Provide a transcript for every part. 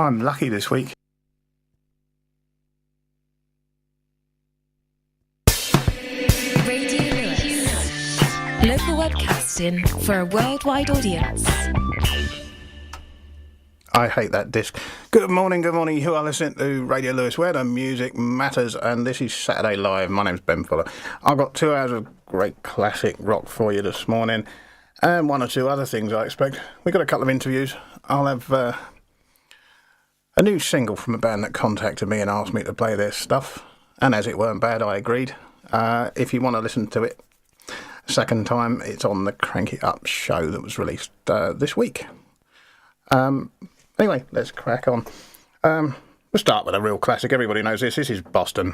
I'm lucky this week. Radio Lewes. Local webcasting for a worldwide audience. I hate that disc. Good morning. You are listening to Radio Lewes, where the music matters, and this is Saturday Live. My name's Ben Fuller. I've got 2 hours of great classic rock for you this morning, and 1 or 2 other things I expect. We've got a couple of interviews. I'll have a new single from a band that contacted me and asked me to play their stuff, and as it weren't bad, I agreed. If you want to listen to it second time, it's on the Crank It Up show that was released this week. Anyway, let's crack on. We'll start with a real classic. Everybody knows this. This is Boston.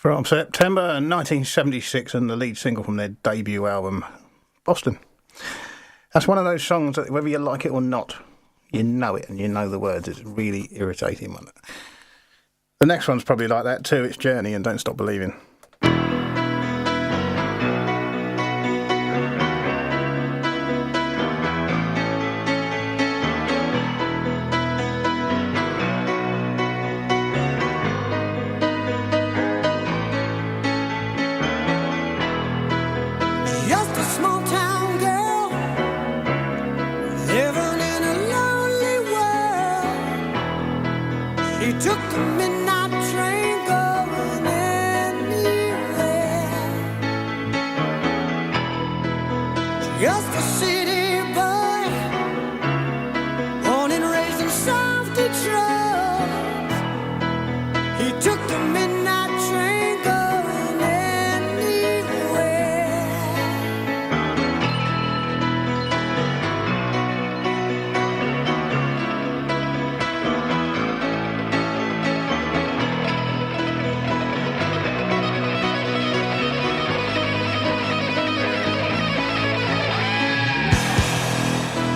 from September 1976 and the lead single from their debut album, Boston. That's one of those songs that whether you like it or not, you know it and you know the words. It's really irritating one. The next one's probably like that too. It's Journey and Don't Stop Believing.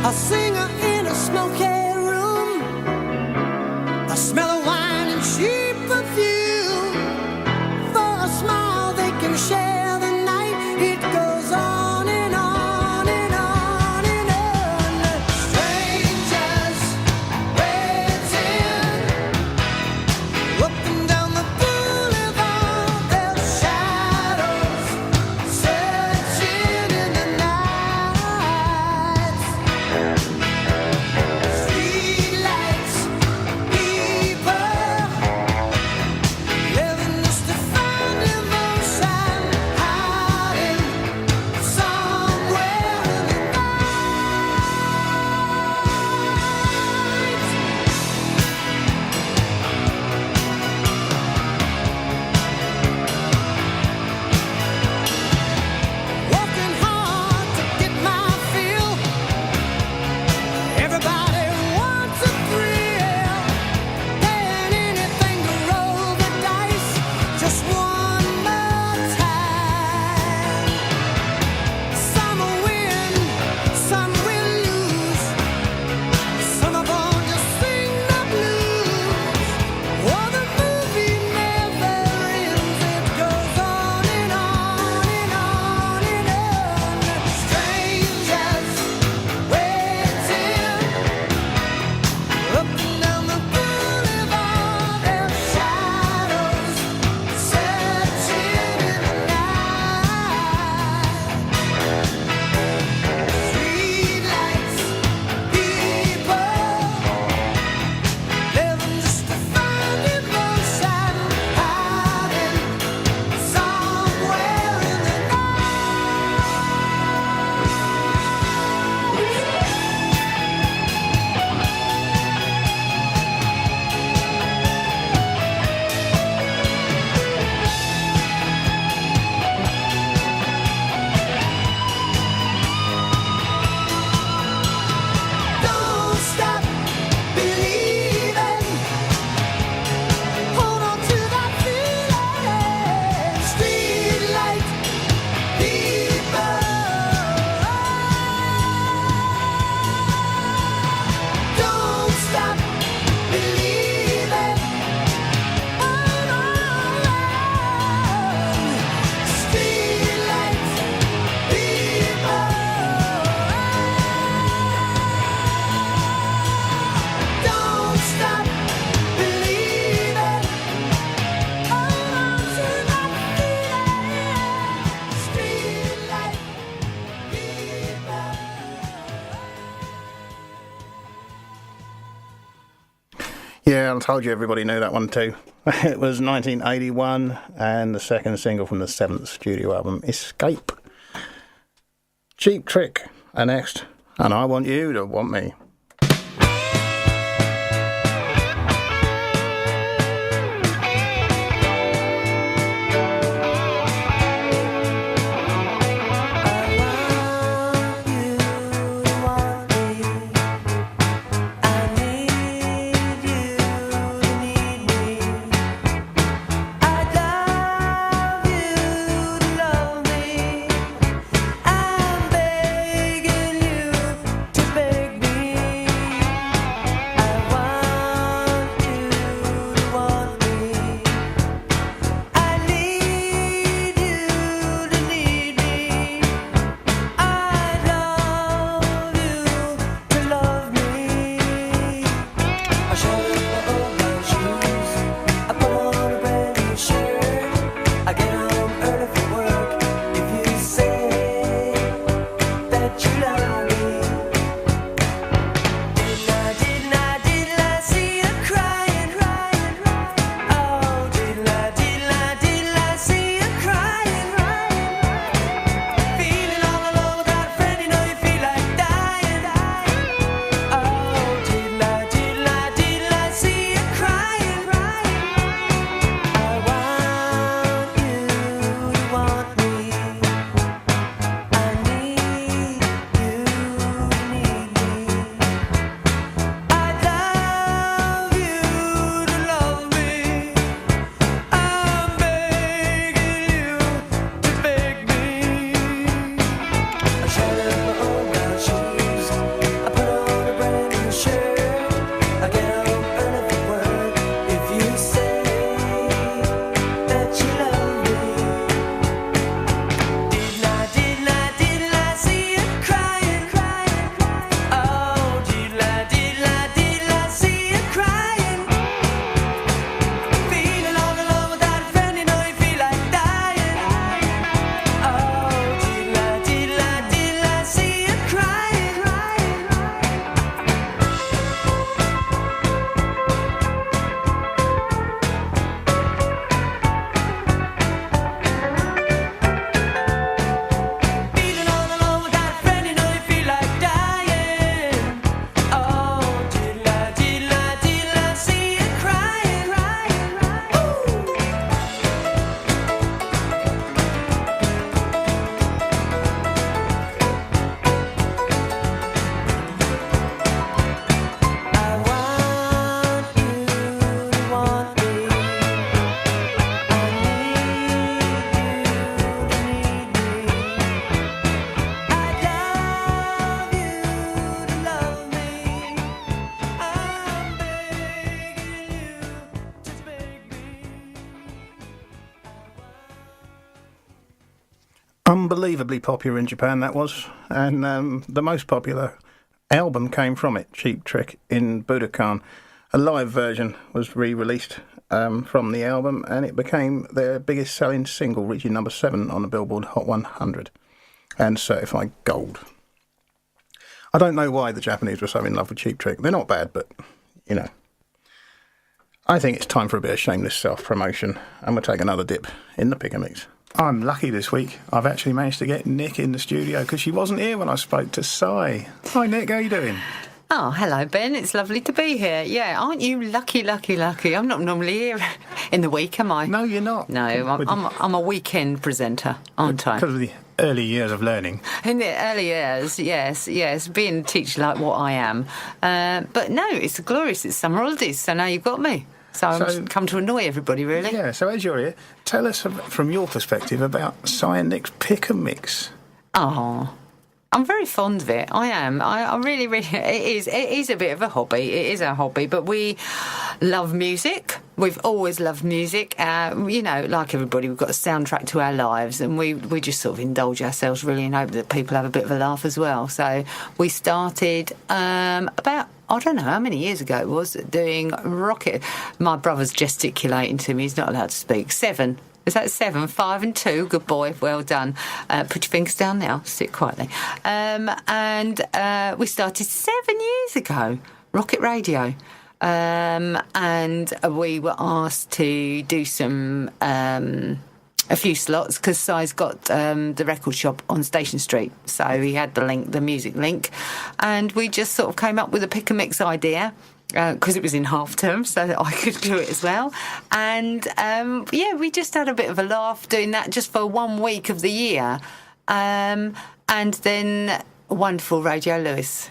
A singer in a smoky room, a smell of wine and cheap perfume. For a smile they can share the night. It goes on and on and on and on. Strangers waiting up and down the boulevard, their shadows searching in the night. Streetlights, people living just to find emotion, hiding somewhere in the working hard to get my fill. Everybody wants a thrill, paying anything to roll the dice just one more time. Some will win, some will lose. Some of them just sing the blues. Oh, the movie never ends. It goes on and on and on and on. Strangers waiting up and down the boulevard, their shadows searching in the night. Streetlights, people living just to find emotion, hiding somewhere in the Don't stop believing. Hold on to that feeling. Streetlight people. Don't stop believing. Hold on. Streetlight people. Don't stop believing. Hold on to that feeling. Streetlight people. Yeah, I told you everybody knew that one too. It was 1981 and the second single from the seventh studio album, Escape. Cheap Trick are next, and I Want You to Want Me. I Unbelievably popular in Japan, that was. And the most popular album came from it, Cheap Trick in Budokan. A live version was re-released from the album, and it became their biggest selling single, reaching number 7 on the Billboard Hot 100 and certified gold. I don't know why the Japanese were so in love with Cheap Trick. They're not bad, but, you know. I think it's time for a bit of shameless self-promotion, and we'll take another dip in the Pick and Mix. I'm lucky this week. I've actually managed to get Nick in the studio because she wasn't here when I spoke to Si. Hi, Nick. How you doing? Oh, hello, Ben. It's lovely to be here. Yeah, aren't you lucky? I'm not normally here in the week, am I? No, you're not. No, I'm a weekend presenter, aren't I? Because of the early years of learning. In the early years, yes, being a teacher like what I am. But no, it's glorious. It's summer holidays, so now you've got me. So I'm come to annoy everybody, really. Yeah, so as you're here, tell us from your perspective about Si and Nick's Pick and Mix. Oh, I'm very fond of it. I am. I really, it is a bit of a hobby. It is a hobby, but we love music. We've always loved music. You know, like everybody, we've got a soundtrack to our lives, and we just sort of indulge ourselves really and hope that people have a bit of a laugh as well. So we started about, I don't know how many years ago it was, doing rocket. My brother's gesticulating to me. He's not allowed to speak. 7. Is that 7? 5 and 2. Good boy. Well done. Put your fingers down now. Sit quietly. And we started 7 years ago. Rocket Radio. And we were asked to do some a few slots because Si's got the record shop on Station Street, so he had the music link, and we just sort of came up with a pick and mix idea because it was in half term, so that I could do it as well. And we just had a bit of a laugh doing that just for 1 week of the year, and then wonderful Radio Lewes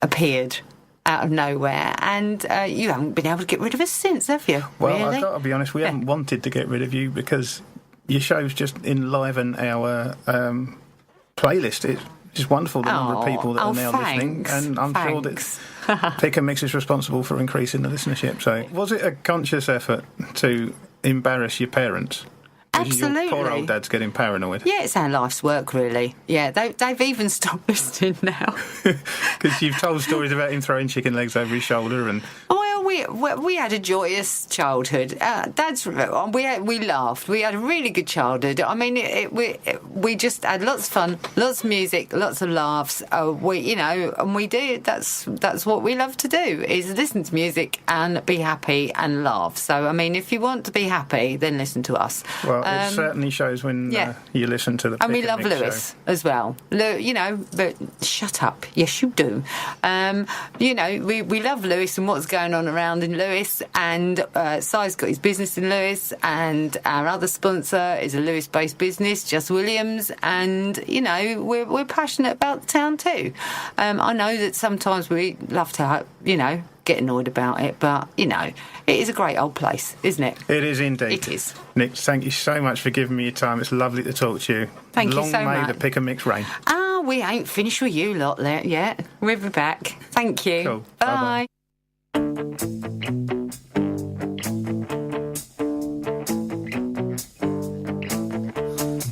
appeared out of nowhere, and you haven't been able to get rid of us since, have you? Well, really? I've got to be honest, we haven't wanted to get rid of you because your shows just enliven our playlist. It's just wonderful, the number of people that are now listening, and I'm sure that Pick and Mix is responsible for increasing the listenership. So was it a conscious effort to embarrass your parents? Absolutely. Your poor old dad's getting paranoid. Yeah, it's our life's work, really. Yeah, they've even stopped listening now. Because you've told stories about him throwing chicken legs over his shoulder and... Well, we had a joyous childhood. We laughed. We had a really good childhood. I mean, we just had lots of fun, lots of music, lots of laughs. And we do. That's what we love to do, is listen to music and be happy and laugh. So, I mean, if you want to be happy, then listen to us. Well, it certainly shows when you listen to the Pick and we love Lewes as well. But shut up. Yes, you do. We love Lewes and what's going on around in Lewes, and Si's got his business in Lewes, and our other sponsor is a Lewes-based business, Just Williams, and we're passionate about the town too. I know that sometimes we love to get annoyed about it, but it is a great old place, isn't it? It is indeed. It is. Nick, thank you so much for giving me your time. It's lovely to talk to you. Thank you so much. Long may the Pick and Mix reign. We ain't finished with you lot yet. We'll be back. Thank you. Cool. Bye.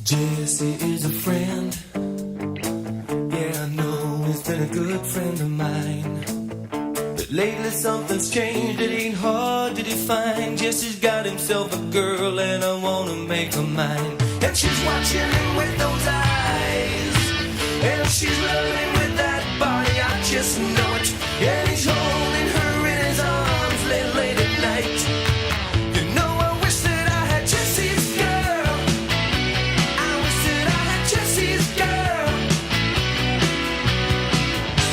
Jesse is a friend. Yeah, I know he's been a good friend of mine. But lately something's changed. It ain't hard to define. Jesse's got himself a girl, and I wanna make her mine. And she's watching him with those eyes, and she's loving with that body. I just know it. And he's holding her in his arms late at night. I wish that I had Jesse's girl. I wish that I had Jesse's girl.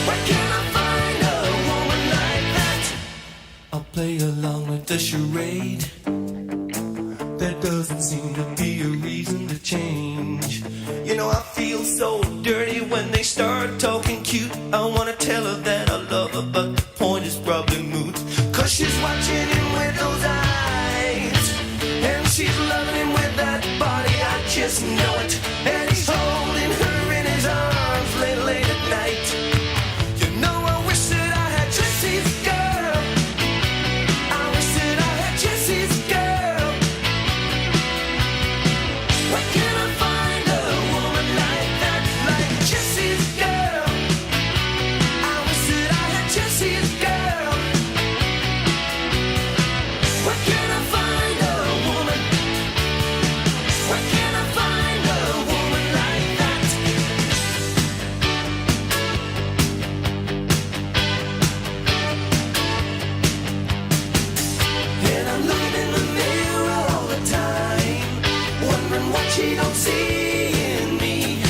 Where can I find a woman like that? I'll play along with the charade. There doesn't seem to be a reason to change. I feel so dirty when they start talking cute. I wanna tell her that I love her, but the point is probably moot. 'Cause she's watching him with those eyes, and she's loving him with that body. I just know it. And he's holding her in his arms late at night. I wish that I had Jesse's girl. I wish that I had Jesse's girl. Where can I find a woman she don't see in me.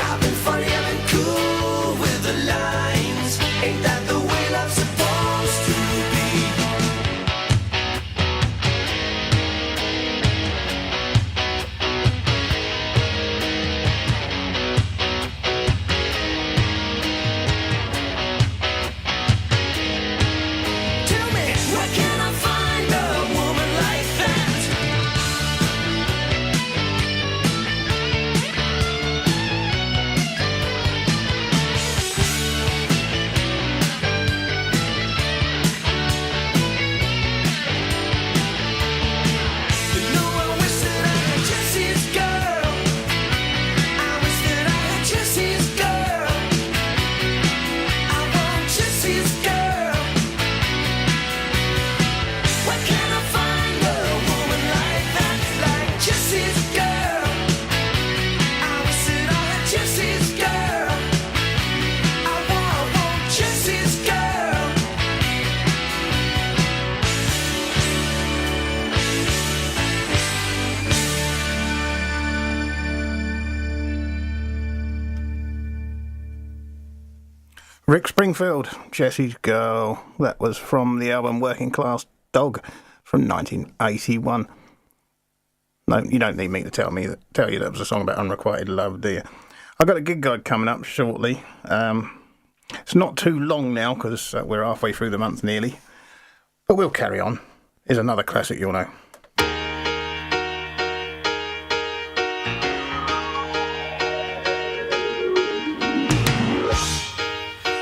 I've been funny, I've been cool with the lines. Ain't that the way love's supposed to be? Tell me, where can I find a woman like that? You know, I wish that I had Jesse's girl. I wish that I had Jesse's girl. I want Jesse's girl. Where can I find a woman like that, like Jesse's girl? I wish that I had Jesse's girl. I want Jesse's girl. Rick Springfield, Jesse's Girl. That was from the album Working Class Dog from 1981. No, you don't need me to tell you that was a song about unrequited love, do you? I've got a gig guide coming up shortly. It's not too long now because we're halfway through the month nearly. But we'll carry on. Here's another classic you'll know.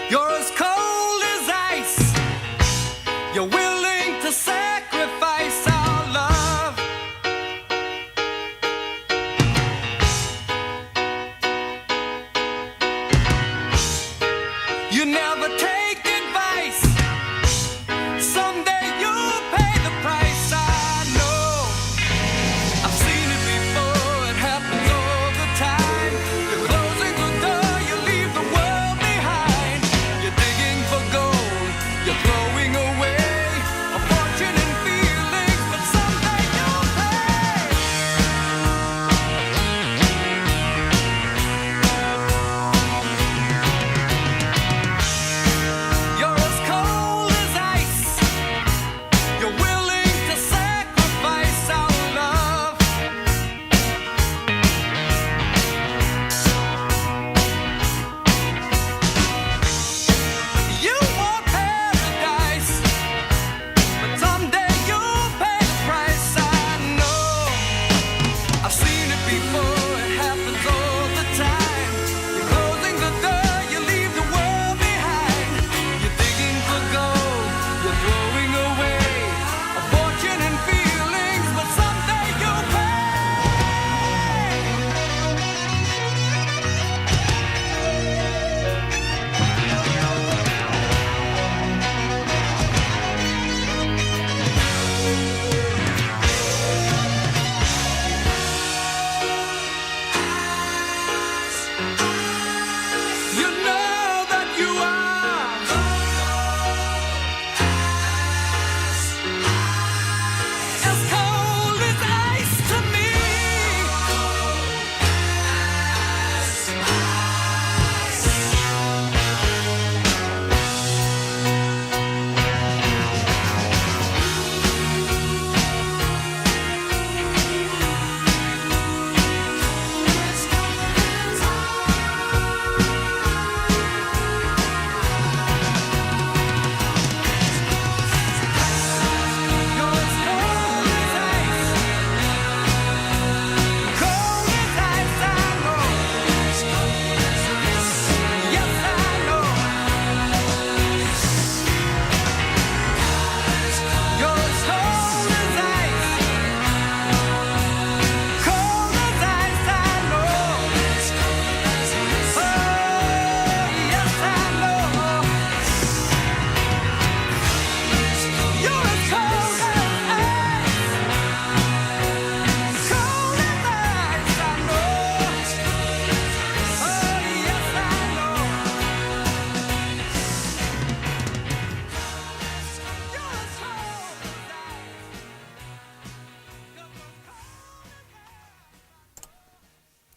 You're as cold as ice. You're willing to sacrifice our love. You never take advice. Someday you'll pay the price, I know.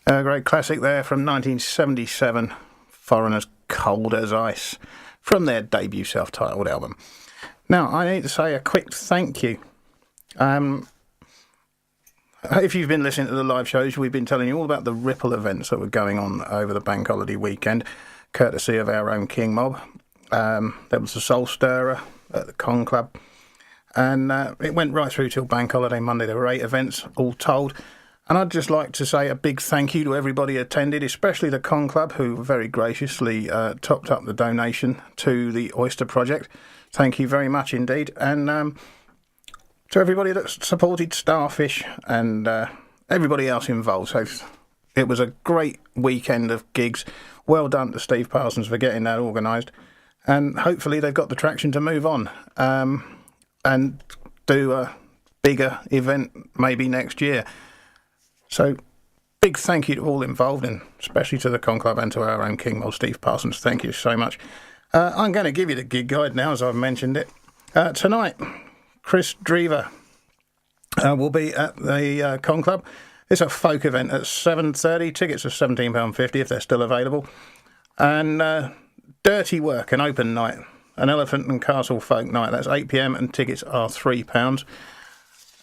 A great classic there from 1977, Foreigners Cold as Ice, from their debut self-titled album. Now, I need to say a quick thank you. If you've been listening to the live shows, we've been telling you all about the Ripple events that were going on over the bank holiday weekend, courtesy of our own King Mob. There was the Soul Stirrer at the Con Club, and it went right through till bank holiday Monday. There were 8 events all told, and I'd just like to say a big thank you to everybody who attended, especially the Con Club, who very graciously topped up the donation to the Oyster Project. Thank you very much indeed, and to everybody that supported Starfish and everybody else involved. So it was a great weekend of gigs. Well done to Steve Parsons for getting that organised, and hopefully they've got the traction to move on and do a bigger event maybe next year. So big thank you to all involved, and especially to the Con Club and to our own King Mob, Steve Parsons. Thank you so much. I'm going to give you the gig guide now, as I've mentioned it. Tonight, Chris Drever will be at the Con Club. It's a folk event at 7:30. Tickets are £17.50 if they're still available. And Dirty Work, an open night, an Elephant and Castle folk night. That's 8 p.m. and tickets are £3.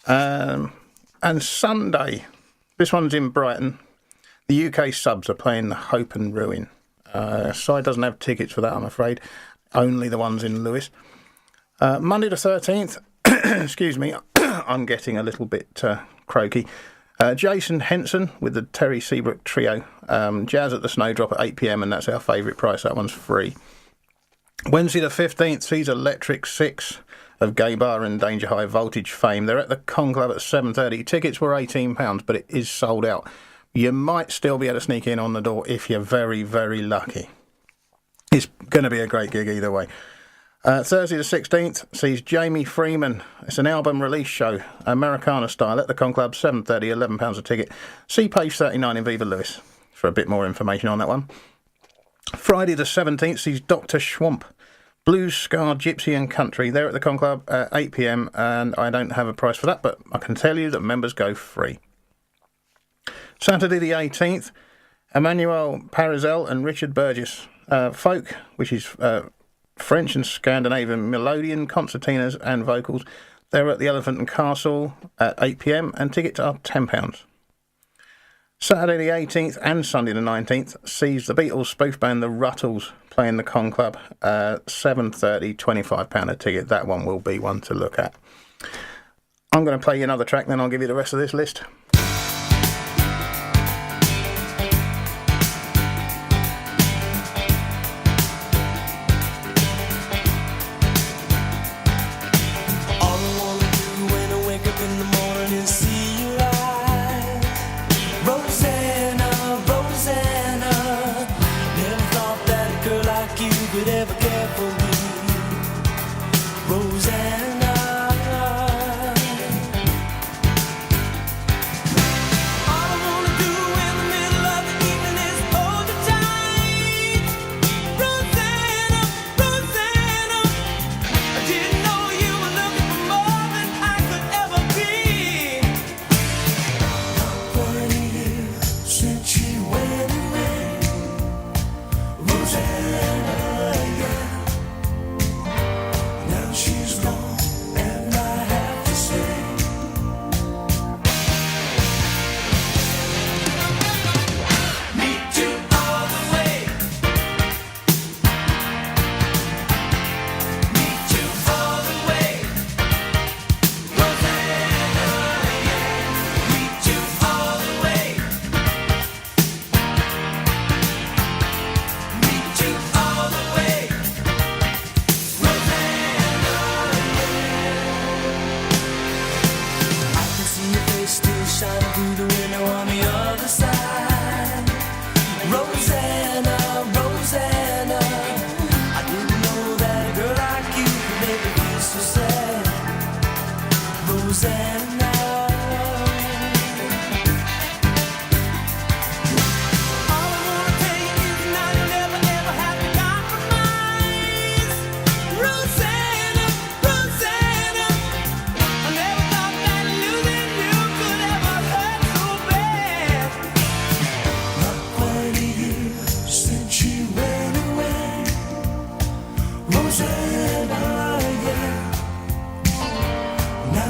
And Sunday, this one's in Brighton. The UK Subs are playing the Hope and Ruin. Side doesn't have tickets for that, I'm afraid. Only the ones in Lewes. Monday the 13th, excuse me, I'm getting a little bit croaky. Jason Henson with the Terry Seabrook Trio. Jazz at the Snowdrop at 8 p.m, and that's our favourite price. That one's free. Wednesday the 15th sees Electric Six of Gay Bar and Danger High Voltage fame. They're at the Con Club at 7:30. Tickets were £18, but it is sold out. You might still be able to sneak in on the door if you're very, very lucky. It's going to be a great gig either way. Thursday the 16th sees Jamie Freeman. It's an album release show, Americana style, at the Con Club, 7:30, £11 a ticket. See page 39 in Viva Lewis for a bit more information on that one. Friday the 17th sees Dr. Schwamp, Blues, Ska, Gypsy and Country. They're at the Con Club at 8 p.m, and I don't have a price for that, but I can tell you that members go free. Saturday the 18th, Emmanuel Parizel and Richard Burgess. Folk, which is French and Scandinavian melodian, concertinas and vocals. They're at the Elephant and Castle at 8 p.m, and tickets are £10. Saturday the 18th and Sunday the 19th sees the Beatles spoof band The Ruttles playing the Con Club at 7:30, £25 a ticket. That one will be one to look at. I'm going to play you another track, then I'll give you the rest of this list.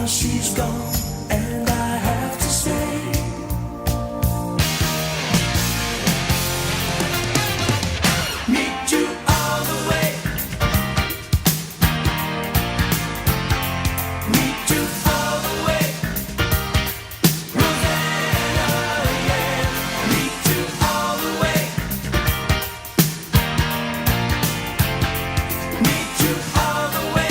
Now she's gone, and I have to say, meet you all the way. Meet you all the way. Rosanna, yeah. Meet you all the way. Meet you all the way.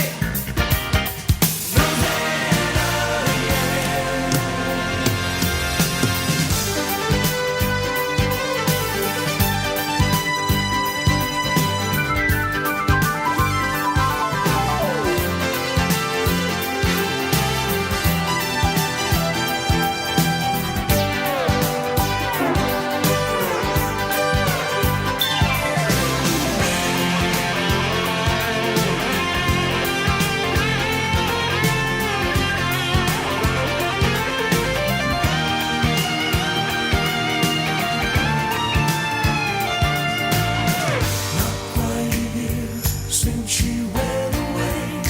Since she went away,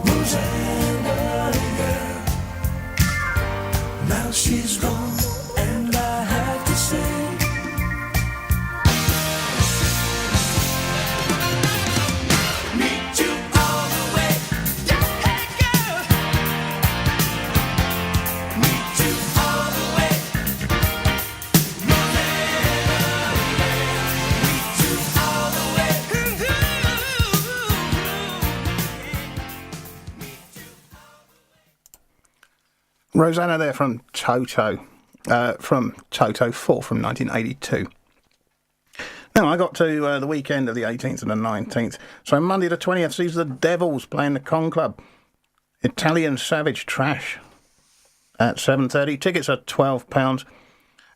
Rosanna, yeah. Now she's gone, and I have to say, meet you all the way. Hey girl, meet you all the way. Meet you all the way. Rosanna there from Toto 4 from 1982. Now I got to the weekend of the 18th and the 19th. So Monday the 20th sees the Devils playing the Con Club. Italian Savage Trash at 7:30. Tickets are £12.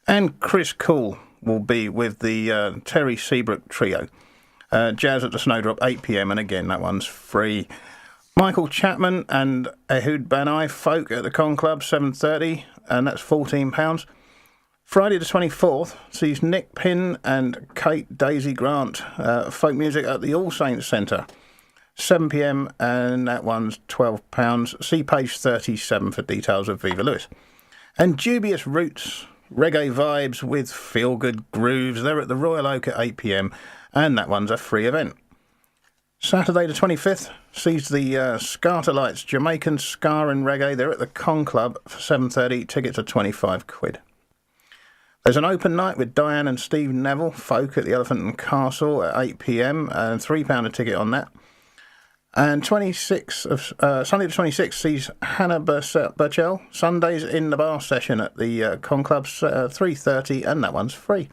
And Chris Cool will be with the Terry Seabrook Trio. Jazz at the Snowdrop, 8 p.m. And again, that one's free. Michael Chapman and Ehud Banai Folk at the Con Club, 7:30, and that's £14. Friday the 24th sees Nick Pinn and Kate Daisy Grant, folk music at the All Saints Centre, 7 p.m, and that one's £12. See page 37 for details of Viva Lewis. And Dubious Roots, reggae vibes with feel-good grooves, they're at the Royal Oak at 8 p.m, and that one's a free event. Saturday the 25th sees the Scartalites, Jamaican Ska and Reggae. They're at the Con Club for 7:30. Tickets are £25. There's an open night with Diane and Steve Neville, folk at the Elephant and Castle at 8 p.m. and £3 a ticket on that. And Sunday the 26th sees Hannah Burchell, Sundays in the Bar session at the Con Club, 3:30, and that one's free.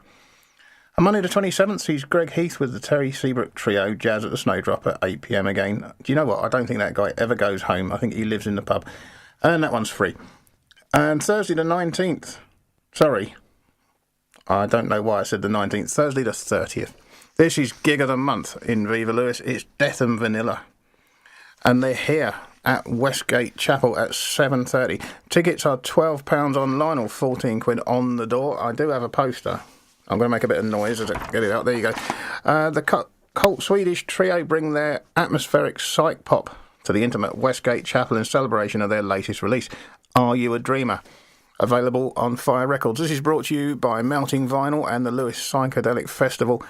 And Monday the 27th sees Greg Heath with the Terry Seabrook Trio, Jazz at the Snowdrop at 8 p.m. again. Do you know what? I don't think that guy ever goes home. I think he lives in the pub. And that one's free. And Thursday the 19th, sorry, I don't know why I said the 19th, Thursday the 30th. This is Gig of the Month in Viva Lewis. It's Death and Vanilla. And they're here at Westgate Chapel at 7:30. Tickets are £12 online or £14 on the door. I do have a poster. I'm going to make a bit of noise as I get it out. There you go. The cult Swedish trio bring their atmospheric psych pop to the intimate Westgate Chapel in celebration of their latest release, Are You a Dreamer? Available on Fire Records. This is brought to you by Melting Vinyl and the Lewes Psychedelic Festival.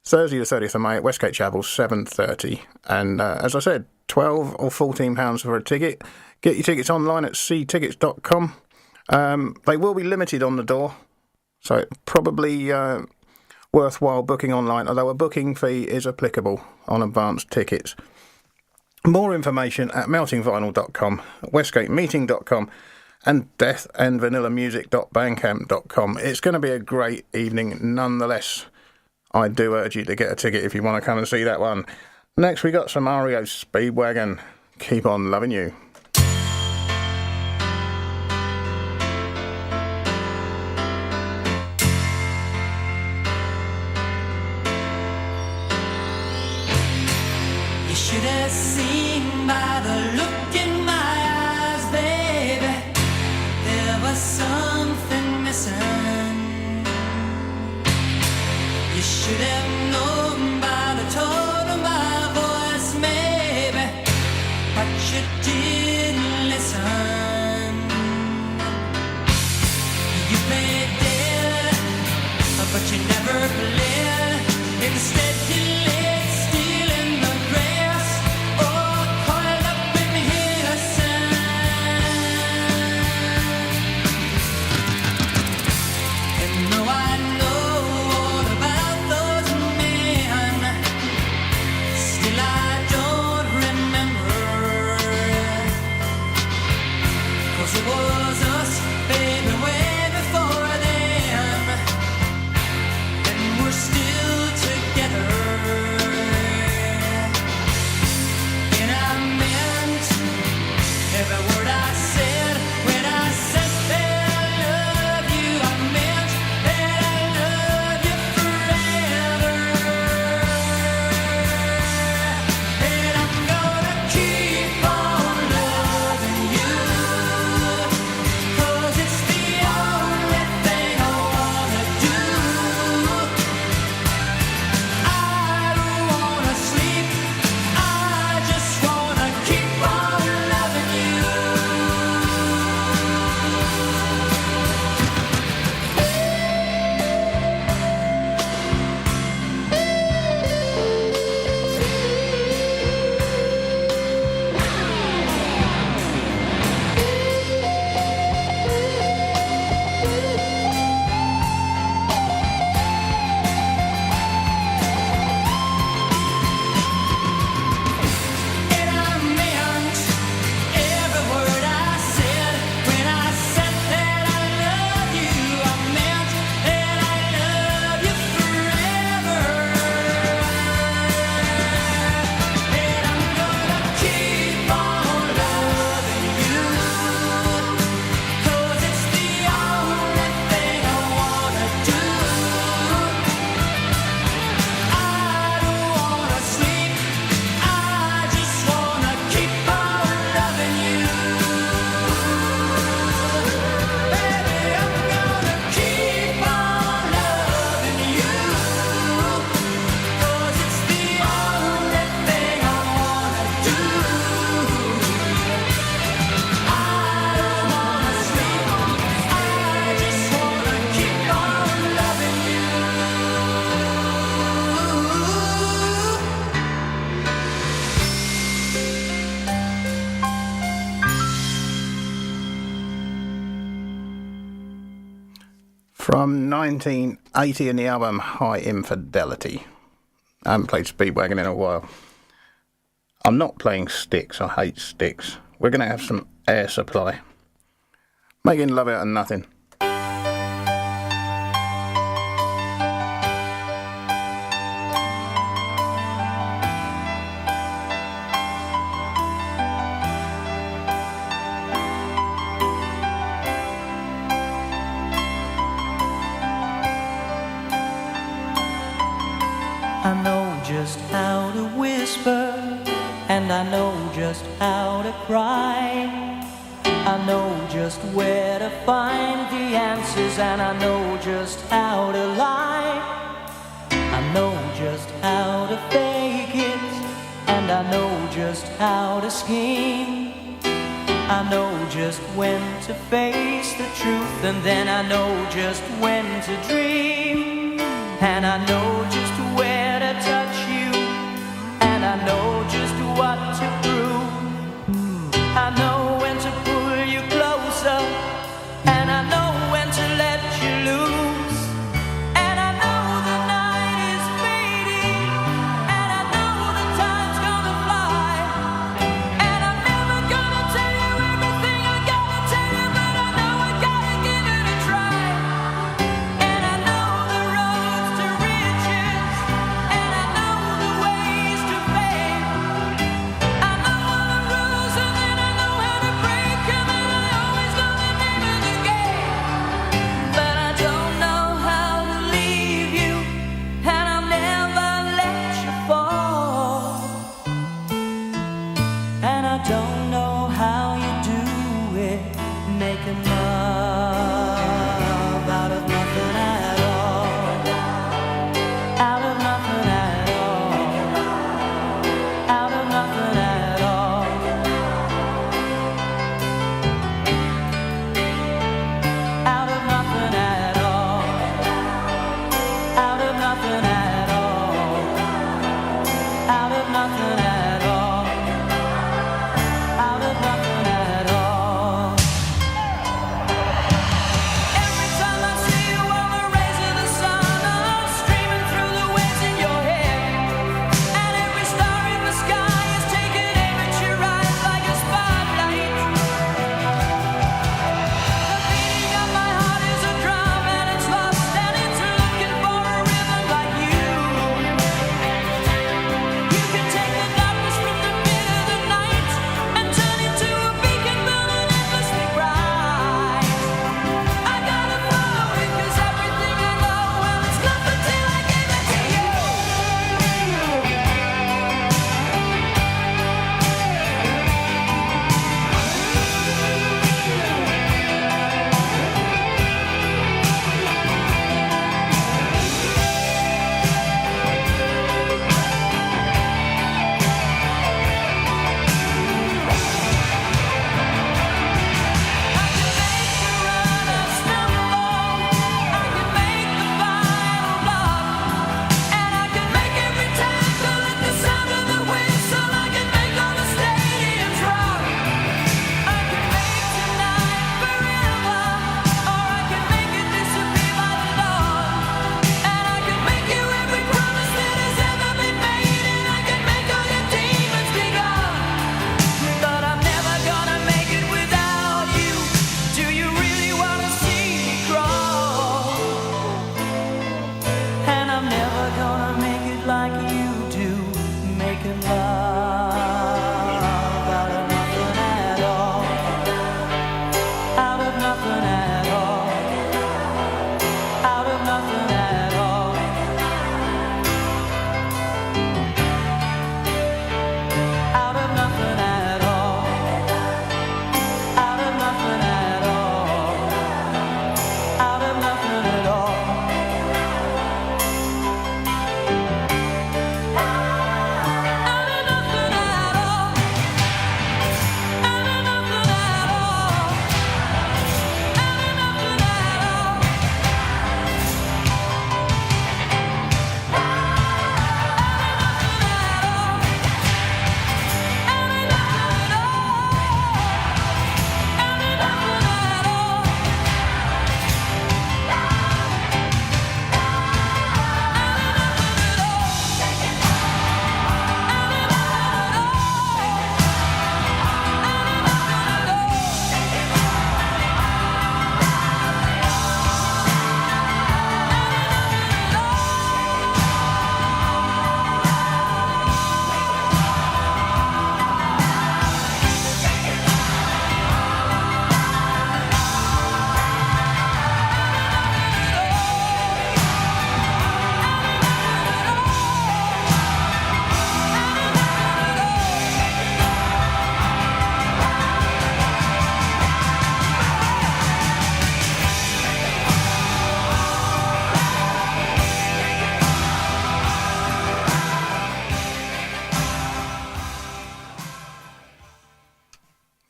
Thursday the 30th of May at Westgate Chapel, 7:30. And as I said, £12 or £14 for a ticket. Get your tickets online at ctickets.com. They will be limited on the door, so it's probably worthwhile booking online, although a booking fee is applicable on advanced tickets. More information at meltingvinyl.com, westgatemeeting.com, and deathandvanillamusic.bandcamp.com. It's going to be a great evening nonetheless. I do urge you to get a ticket if you want to come and see that one. Next we got some REO Speedwagon. Keep on loving you. you should have seen by the look in my eyes, baby, there was something missing. You should have known by the tone of my voice, maybe, but you didn't From 1980 in the album High Infidelity. I haven't played Speedwagon in a while. I'm not playing sticks. I hate sticks. We're going to have some Air Supply. Making love out of nothing. I know just how to whisper, and I know just how to cry. I know just where to find the answers, and I know just how to lie. I know just how to fake it, and I know just how to scheme. I know just when to face the truth, and then I know just when to dream. And I know just where to touch you, and I know just what to prove. I know when to pull you closer, and I know when to let you loose. And I know the night is fading, and I know the time's gonna fly. And I'm never gonna tell you everything I gotta tell you, but I know I gotta give it a try. And I know the roads to riches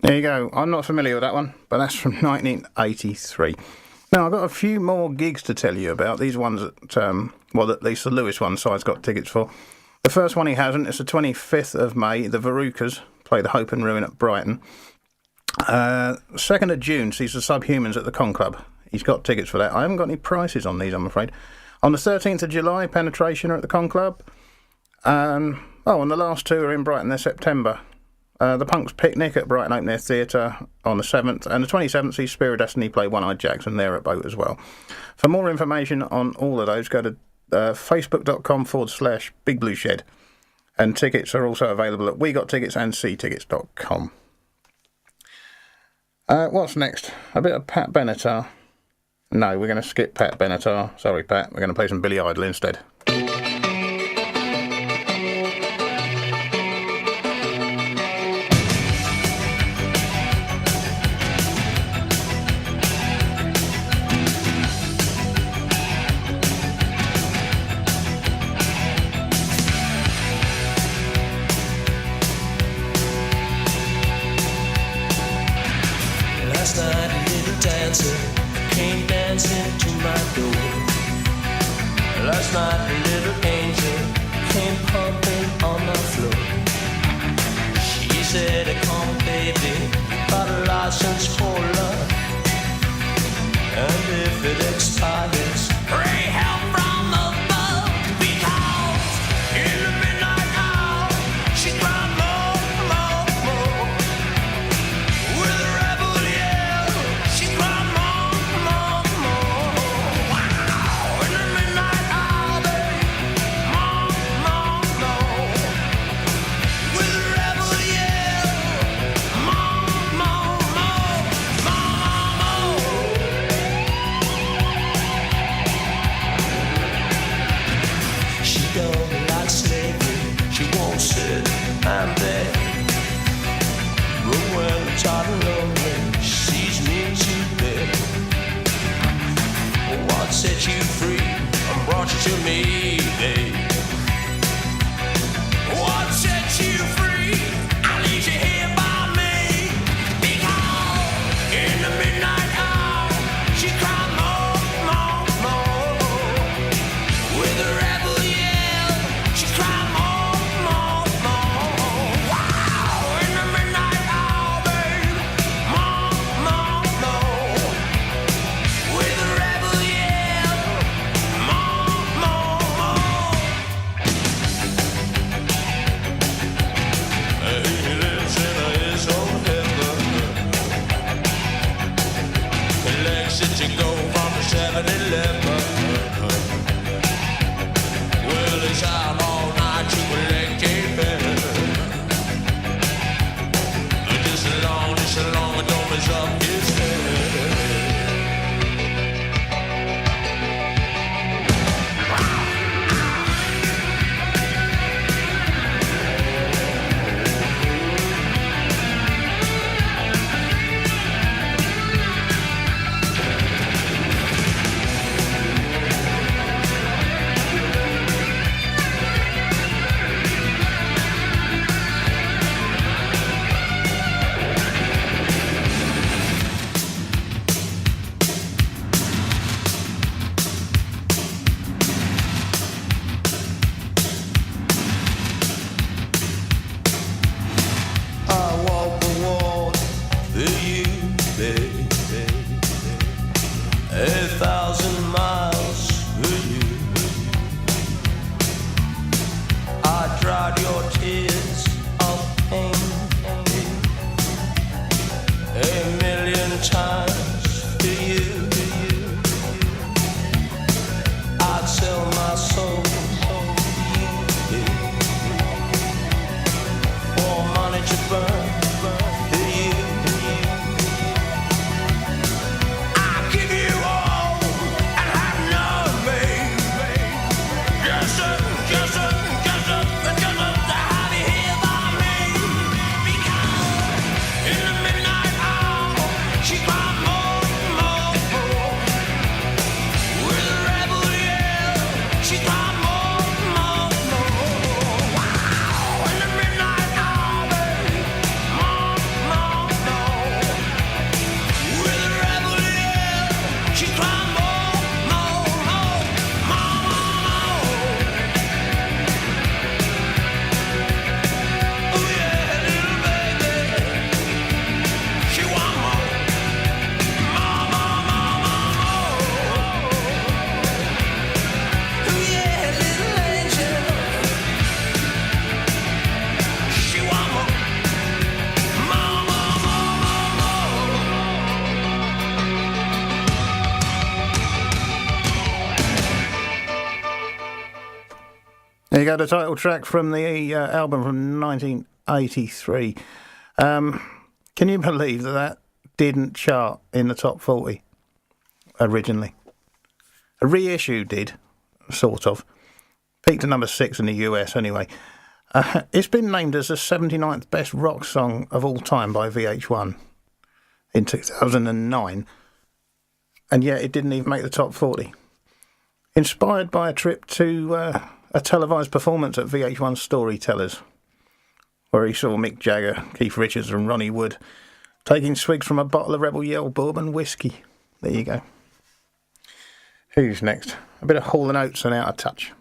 There you go. I'm not familiar with that one, but that's from 1983. Now, I've got a few more gigs to tell you about. These ones that, at least the Lewes one, Si's got tickets for. The first one he hasn't. It's the 25th of May. The Verucas play the Hope and Ruin at Brighton. 2nd of June sees the Subhumans at the Con Club. He's got tickets for that. I haven't got any prices on these, I'm afraid. On the 13th of July, Penetration are at the Con Club. And the last two are in Brighton. They're September. The Punks Picnic at Brighton Open Air Theatre on the 7th, and the 27th sees Spirit Destiny play One Eyed Jackson there at Boat as well. For more information on all of those, go to facebook.com/Big Blue Shed, and tickets are also available at We Got Tickets and ctickets.com. What's next? A bit of Pat Benatar. No, we're going to skip Pat Benatar. Sorry, Pat. We're going to play some Billy Idol instead. Last night a little dancer came dancing to my door. Last night a little angel came pumping on my floor. She said, come baby, got a license for love, and if it expires, pray help from above, because in the midnight hour she cried more, more, more. With a rebel yell, she cried more, more, more. Wow, in the midnight hour, babe, more, more, more. With a rebel yell, more, more, more, more, more. She don't like slavery, she won't sit and beg. But when I'm tired and lonely, she sees me to bed. What set you free and brought you to me, babe? What set you free? I leave you here by me. Because in the midnight hour, she cried more, more, more. With a rebel yell, she cried more, more, more. Wow, in the midnight hour, babe, more, more, more. With a rebel yell, more, more, more. He lives in his own heaven. He likes it to go from the 7-Eleven. Well, he's out all night to collect a penny. Just as long as the dome is up his head. I walk the wall for you, baby. 1,000 miles for you. I dried your tears of pain 1,000,000 times for you. I'd sell my soul for money to burn for you. I'll give you all and have none, babe. Just to have you here by me. Because in the midnight hour, she cried more. There you go, the title track from the album from 1983. Can you believe that didn't chart in the top 40 originally? A reissue did, sort of. Peaked at number 6 in the US anyway. It's been named as the 79th best rock song of all time by VH1 in 2009, and yet it didn't even make the top 40. Inspired by a trip to a televised performance at VH1 Storytellers, where he saw Mick Jagger, Keith Richards and Ronnie Wood taking swigs from a bottle of Rebel Yell bourbon whiskey. There you go. Who's next? A bit of Hall & Oates and Out of Touch.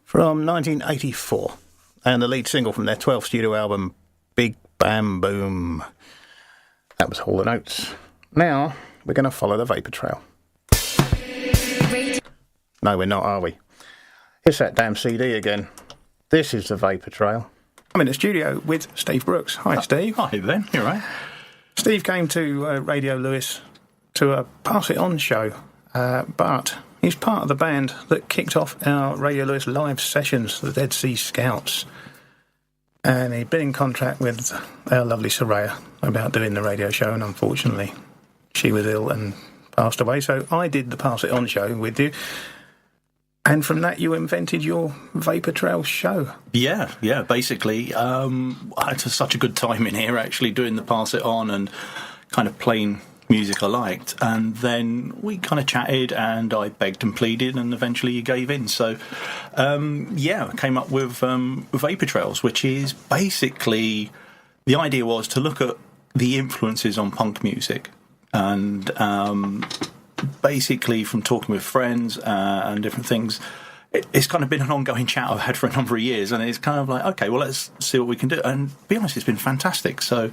From 1984, and the lead single from their 12th studio album, Big Bam Boom. That was Hall & Oates. Now, we're going to follow the Vapor Trail. No, we're not, are we? It's that damn CD again. This is the Vapor Trail. I'm in the studio with Steve Brooks. Hi, Steve. Hi, Ben. You all right? Steve came to Radio Lewes to a Pass It On show, but he's part of the band that kicked off our Radio Lewes live sessions, the Dead Sea Scouts. And he'd been in contact with our lovely Soraya about doing the radio show, and unfortunately she was ill and passed away. So I did the Pass It On show with you. And from that, you invented your Vapor Trail show. Yeah. Basically, I had such a good time in here, actually, doing the Pass It On and kind of playing music I liked. And then we kind of chatted, and I begged and pleaded, and eventually you gave in. So, I came up with Vapor Trails, which is basically, the idea was to look at the influences on punk music. And basically, from talking with friends and different things, it's kind of been an ongoing chat I've had for a number of years, and it's kind of like, okay, well, let's see what we can do. And to be honest, it's been fantastic. So,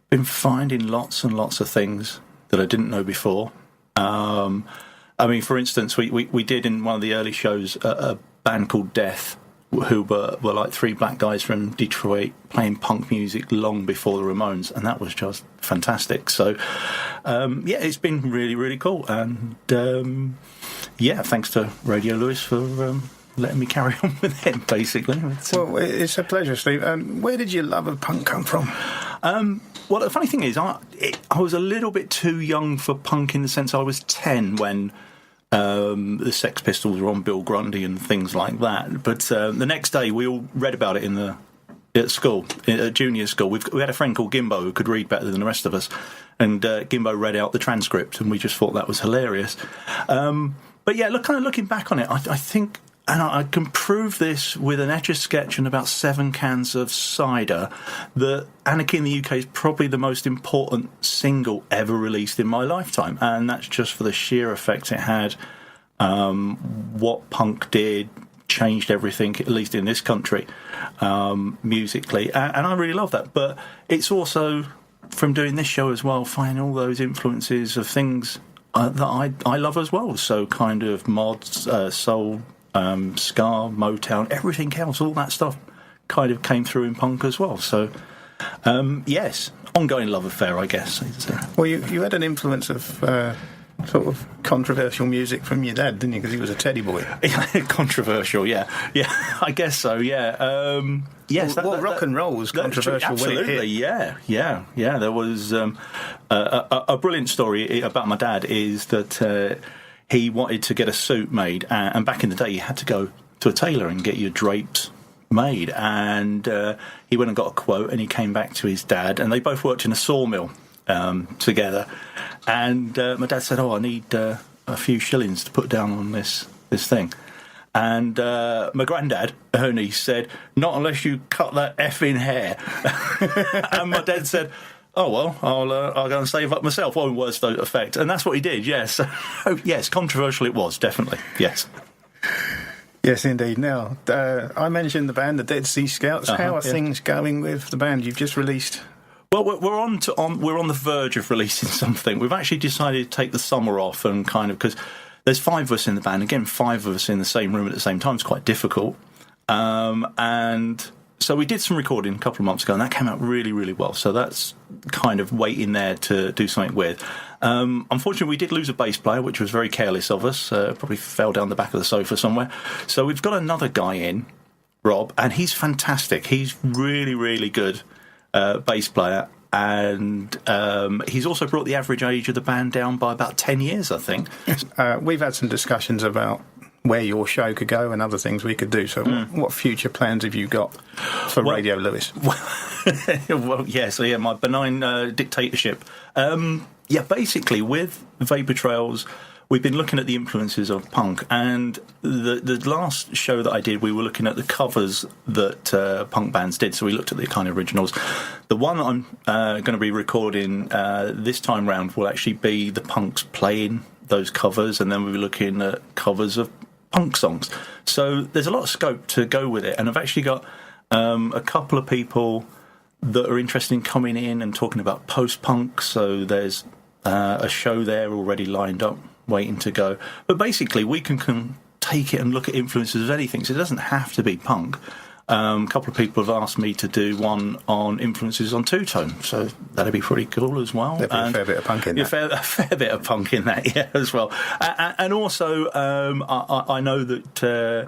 been finding lots and lots of things that I didn't know before. I mean, for instance, we did in one of the early shows a band called Death, who were like three black guys from Detroit playing punk music long before the Ramones, and that was just fantastic. So, it's been really, really cool. And, thanks to Radio Lewes for letting me carry on with it, basically. Well, it's a pleasure, Steve. Where did your love of punk come from? Well, the funny thing is, I was a little bit too young for punk in the sense I was 10 when the Sex Pistols were on Bill Grundy and things like that. But the next day, we all read about it at school, at junior school. We had a friend called Gimbo who could read better than the rest of us, and Gimbo read out the transcript, and we just thought that was hilarious. But yeah, looking back on it, I think, and I can prove this with an Etch-a-Sketch and about 7 cans of cider, that Anarchy in the UK is probably the most important single ever released in my lifetime. And that's just for the sheer effect it had, what punk did, changed everything, at least in this country, musically. And I really love that. But it's also, from doing this show as well, finding all those influences of things that I love as well. So kind of mods, soul, ska, Motown, everything else, all that stuff kind of came through in punk as well. So, yes, ongoing love affair, I guess. Well, you had an influence of sort of controversial music from your dad, didn't you? Because he was a teddy boy. Controversial, yeah, I guess so. Yeah, yes. Well, rock and roll was controversial. Absolutely, yeah. There was a brilliant story about my dad. Is that he wanted to get a suit made, and back in the day, you had to go to a tailor and get your drapes made. And he went and got a quote, and he came back to his dad, and they both worked in a sawmill together. And my dad said, I need a few shillings to put down on this thing. And my granddad, Ernie, said, not unless you cut that effing hair. And my dad said, oh, well, I'll go and save up myself. Well, words don't affect. And that's what he did, yes. Yes, controversial it was, definitely, yes. Yes, indeed. Now, I mentioned the band, the Dead Sea Scouts. How are things going with the band you've just released? Well, we're on the verge of releasing something. We've actually decided to take the summer off and kind of, because there's 5 of us in the band. Again, 5 of us in the same room at the same time is quite difficult. And so we did some recording a couple of months ago, and that came out really, really well. So that's kind of waiting there to do something with. Unfortunately, we did lose a bass player, which was very careless of us. Probably fell down the back of the sofa somewhere. So we've got another guy in, Rob, and he's fantastic. He's really, really good bass player. And he's also brought the average age of the band down by about 10 years, I think. We've had some discussions about where your show could go and other things we could do. So what future plans have you got for Radio Lewes? My benign dictatorship. Basically, with Vapor Trails, we've been looking at the influences of punk. And the last show that I did, we were looking at the covers that punk bands did. So we looked at the kind of originals. The one that I'm going to be recording this time round will actually be the punks playing those covers, and then we'll be looking at covers of punk songs. So there's a lot of scope to go with it, and I've actually got a couple of people that are interested in coming in and talking about post-punk. So there's a show there already lined up, waiting to go. But basically, we can take it and look at influences of anything. So it doesn't have to be punk. A couple of people have asked me to do one on influences on two-tone, so that'd be pretty cool as well. There'd be a fair bit of punk in that. A fair bit of punk in that, yeah, as well. And also, I know that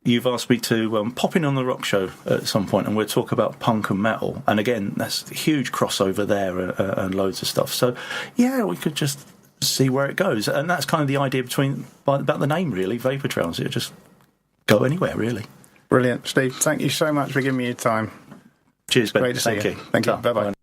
you've asked me to pop in on the rock show at some point, and we'll talk about punk and metal. And again, that's a huge crossover there and loads of stuff. So, yeah, we could just see where it goes. And that's kind of the idea about the name, really, Vapor Trails. It'll just go anywhere, really. Brilliant. Steve, thank you so much for giving me your time. Cheers, Ben. Great to see you. you. Thank you. Bye-bye.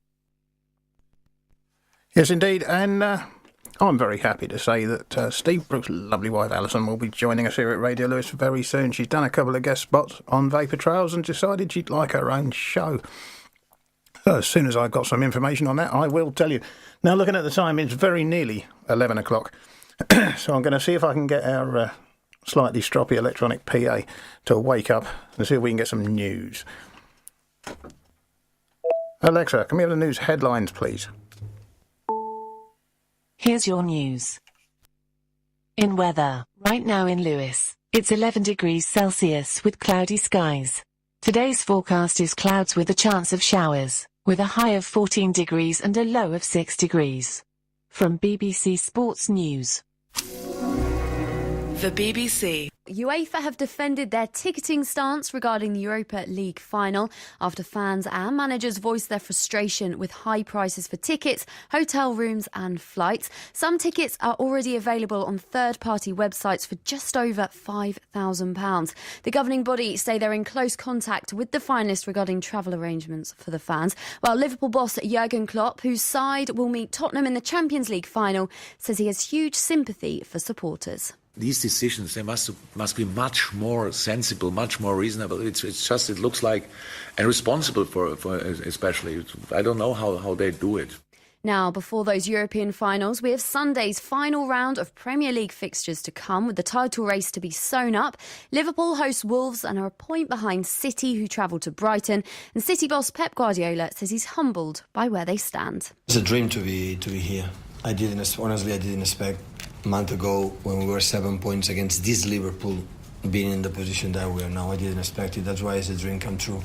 Yes, indeed. And I'm very happy to say that Steve Brooks' lovely wife Alison will be joining us here at Radio Lewes very soon. She's done a couple of guest spots on Vapor Trails and decided she'd like her own show. So as soon as I've got some information on that, I will tell you. Now, looking at the time, it's very nearly 11 o'clock. So I'm going to see if I can get our slightly stroppy electronic PA to wake up and see if we can get some news. Alexa, can we have the news headlines, please? Here's your news. In weather, right now in Lewes, it's 11 degrees Celsius with cloudy skies. Today's forecast is clouds with a chance of showers, with a high of 14 degrees and a low of 6 degrees. From BBC Sports News. The BBC. UEFA have defended their ticketing stance regarding the Europa League final after fans and managers voiced their frustration with high prices for tickets, hotel rooms and flights. Some tickets are already available on third-party websites for just over £5,000. The governing body say they're in close contact with the finalists regarding travel arrangements for the fans, while Liverpool boss Jurgen Klopp, whose side will meet Tottenham in the Champions League final, says he has huge sympathy for supporters. These decisions, they must be much more sensible, much more reasonable. It's just, it looks like, and responsible for especially. I don't know how they do it. Now, before those European finals, we have Sunday's final round of Premier League fixtures to come, with the title race to be sewn up. Liverpool host Wolves and are a point behind City, who travel to Brighton. And City boss Pep Guardiola says he's humbled by where they stand. It's a dream to be here. I didn't expect a month ago when we were 7 points against this Liverpool being in the position that we are now. I didn't expect it. That's why it's a dream come true.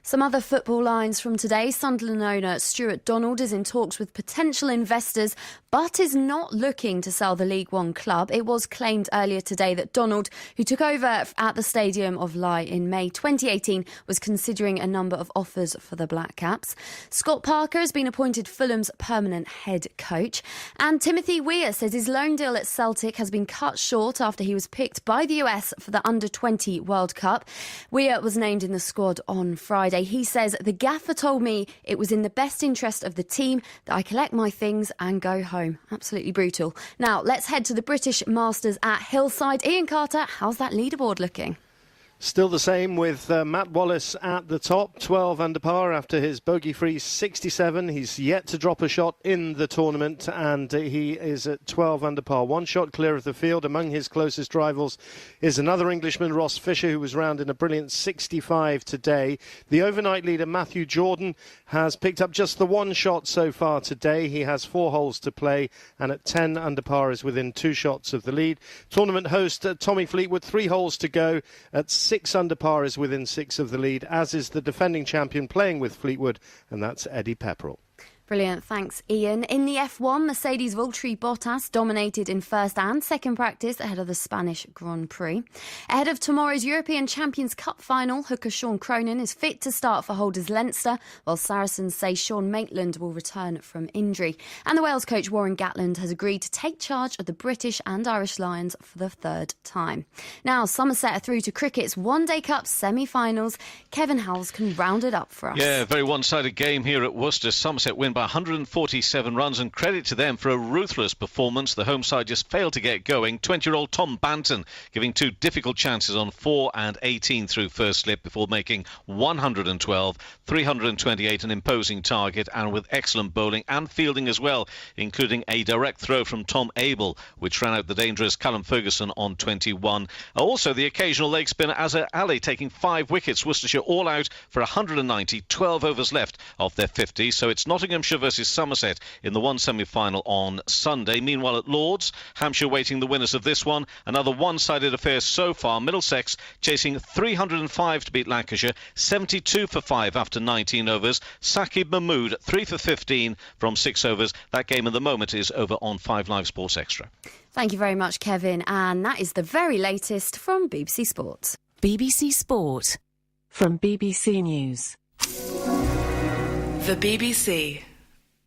Some other football lines from today. Sunderland owner Stuart Donald is in talks with potential investors, but is not looking to sell the League One club. It was claimed earlier today that Donald, who took over at the Stadium of Light in May 2018, was considering a number of offers for the Black Caps. Scott Parker has been appointed Fulham's permanent head coach. And Timothy Weah says his loan deal at Celtic has been cut short after he was picked by the US for the Under-20 World Cup. Weah was named in the squad on Friday. He says, the gaffer told me it was in the best interest of the team that I collect my things and go home. Absolutely brutal. Now, let's head to the British Masters at Hillside. Ian Carter, how's that leaderboard looking? Still the same with Matt Wallace at the top, 12 under par after his bogey-free 67. He's yet to drop a shot in the tournament, and he is at 12 under par. One shot clear of the field. Among his closest rivals is another Englishman, Ross Fisher, who was round in a brilliant 65 today. The overnight leader, Matthew Jordan, has picked up just the one shot so far today. He has 4 holes to play, and at 10 under par is within 2 shots of the lead. Tournament host Tommy Fleetwood, 3 holes to go at 6 under par is within 6 of the lead, as is the defending champion playing with Fleetwood, and that's Eddie Pepperell. Brilliant, thanks Ian. In the F1, Mercedes Valtteri Bottas dominated in first and second practice ahead of the Spanish Grand Prix. Ahead of tomorrow's European Champions Cup final, hooker Sean Cronin is fit to start for holders Leinster, while Saracens say Sean Maitland will return from injury. And the Wales coach Warren Gatland has agreed to take charge of the British and Irish Lions for the 3rd time. Now, Somerset are through to cricket's One Day Cup semi-finals. Kevin Howells can round it up for us. Yeah, very one-sided game here at Worcester. Somerset win by 147 runs, and credit to them for a ruthless performance. The home side just failed to get going. 20-year-old Tom Banton giving 2 difficult chances on 4 and 18 through first slip before making 112, 328, an imposing target, and with excellent bowling and fielding as well, including a direct throw from Tom Abel, which ran out the dangerous Callum Ferguson on 21. Also, the occasional leg spinner Azhar Ali taking 5 wickets. Worcestershire all out for 190, 12 overs left off their 50. So it's Nottinghamshire Hampshire versus Somerset in the one semi-final on Sunday. Meanwhile, at Lords, Hampshire waiting the winners of this one. Another one-sided affair so far. Middlesex chasing 305 to beat Lancashire, 72 for 5 after 19 overs. Saqib Mahmood 3 for 15 from 6 overs. That game at the moment is over on 5 Live Sports Extra. Thank you very much, Kevin. And that is the very latest from BBC Sport. BBC Sport. From BBC News. The BBC.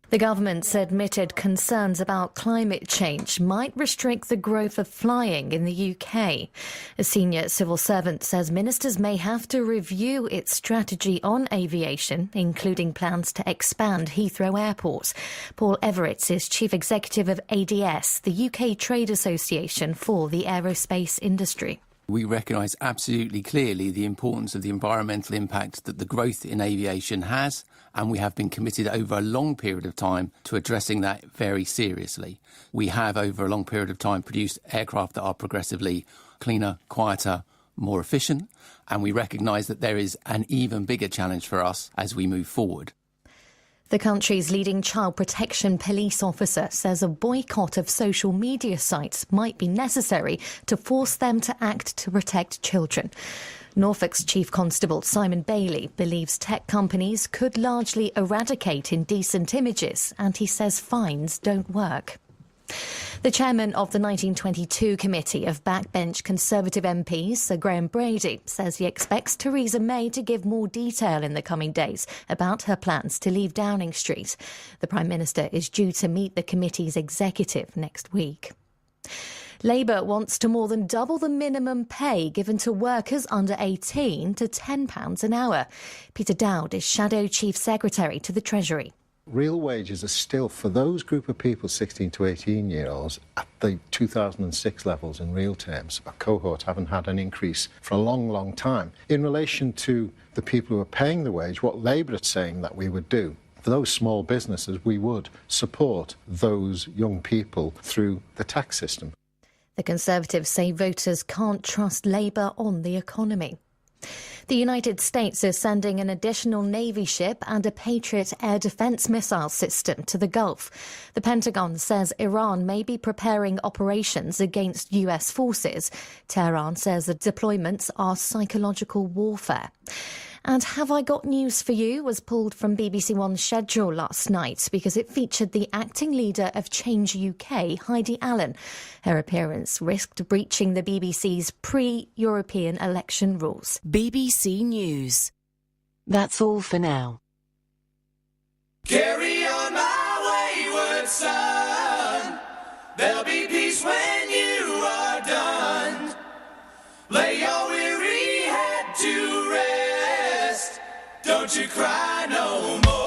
The government's admitted concerns about climate change might restrict the growth of flying in the UK. A senior civil servant says ministers may have to review its strategy on aviation, including plans to expand Heathrow Airport. Paul Everett is chief executive of ADS, the UK trade association for the aerospace industry. We recognise absolutely clearly the importance of the environmental impact that the growth in aviation has, and we have been committed over a long period of time to addressing that very seriously. We have, over a long period of time, produced aircraft that are progressively cleaner, quieter, more efficient, and we recognise that there is an even bigger challenge for us as we move forward. The country's leading child protection police officer says a boycott of social media sites might be necessary to force them to act to protect children. Norfolk's Chief Constable Simon Bailey believes tech companies could largely eradicate indecent images, and he says fines don't work. The chairman of the 1922 committee of backbench Conservative MPs, Sir Graham Brady, says he expects Theresa May to give more detail in the coming days about her plans to leave Downing Street. The Prime Minister is due to meet the committee's executive next week. Labour wants to more than double the minimum pay given to workers under 18 to £10 an hour. Peter Dowd is Shadow Chief Secretary to the Treasury. Real wages are still, for those group of people, 16 to 18-year-olds, at the 2006 levels in real terms. A cohort haven't had an increase for a long, long time. In relation to the people who are paying the wage, what Labour is saying that we would do, for those small businesses, we would support those young people through the tax system. The Conservatives say voters can't trust Labour on the economy. The United States is sending an additional Navy ship and a Patriot air defence missile system to the Gulf. The Pentagon says Iran may be preparing operations against US forces. Tehran says the deployments are psychological warfare. And Have I Got News for You was pulled from BBC One's schedule last night because it featured the acting leader of Change UK, Heidi Allen. Her appearance risked breaching the BBC's pre-European election rules. BBC News. That's all for now. Carry on my wayward son. There'll be peace when you are done. Lay your weary head to rest. Don't you cry no more.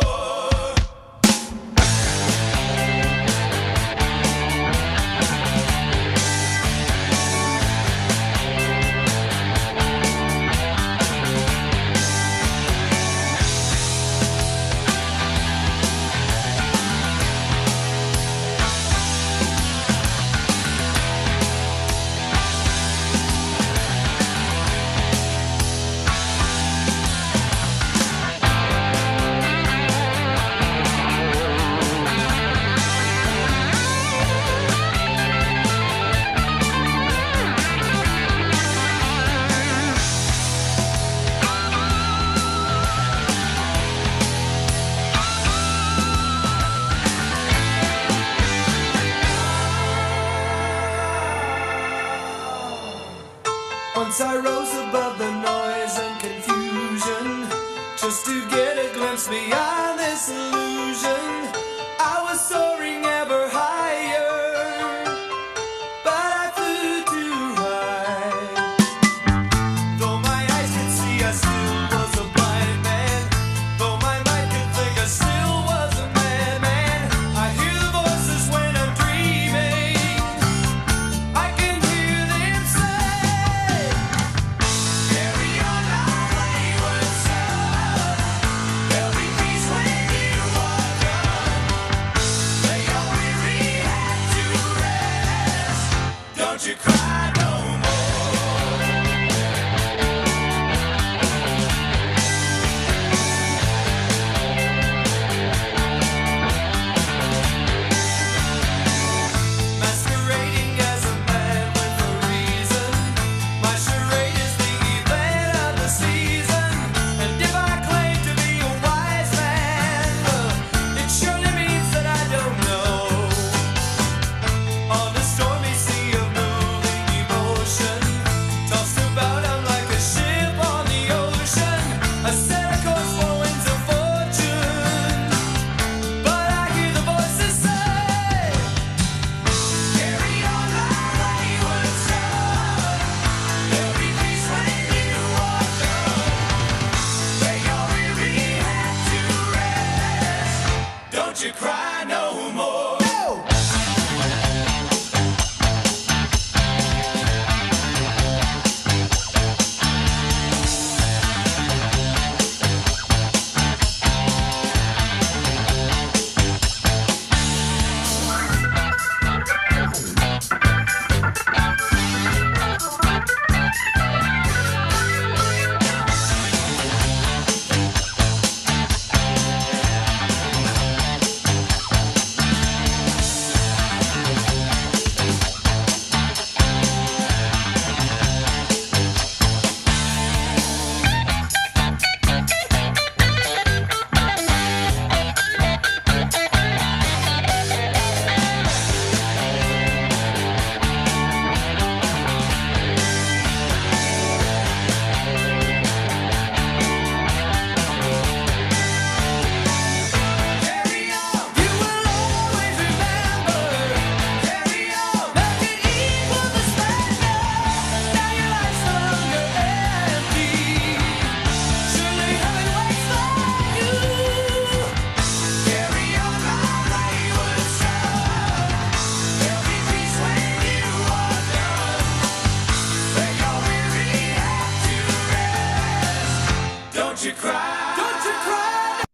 Once I rose above the noise and confusion, just to get a glimpse beyond this illusion. I was soaring ever higher, but I flew too high. Though my eyes could see, I still was a blind man. Though my mind could think, I still was a madman. I hear the voices when I'm dreaming. I can hear them say, carry on my wayward son. There'll be peace when you are done. Lay your Don't you cry no more. Don't you cry. Don't you cry.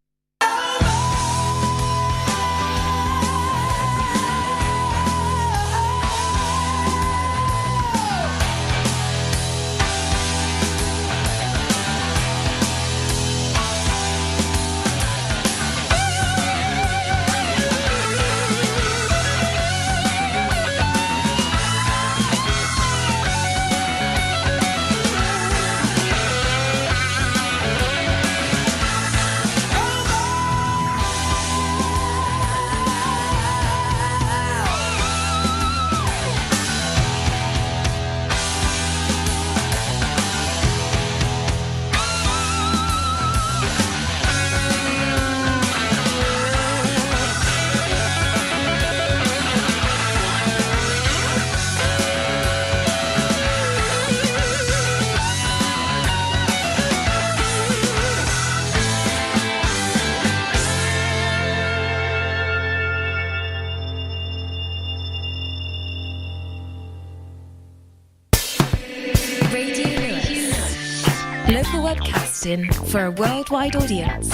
Radio Lewes. Local webcasting for a worldwide audience.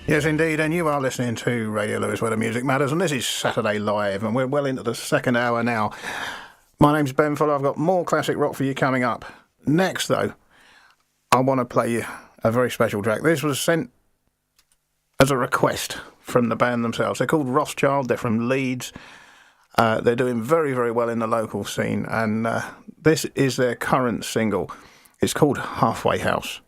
Yes, indeed, and you are listening to Radio Lewes, where the music matters, and this is Saturday Live, and we're well into the second hour now. My name's Ben Fuller. I've got more classic rock for you coming up. Next, though, I want to play you a very special track. This was sent as a request from the band themselves. They're called Rothschild. They're from Leeds. They're doing very, very well in the local scene, and this is their current single. It's called Halfway House.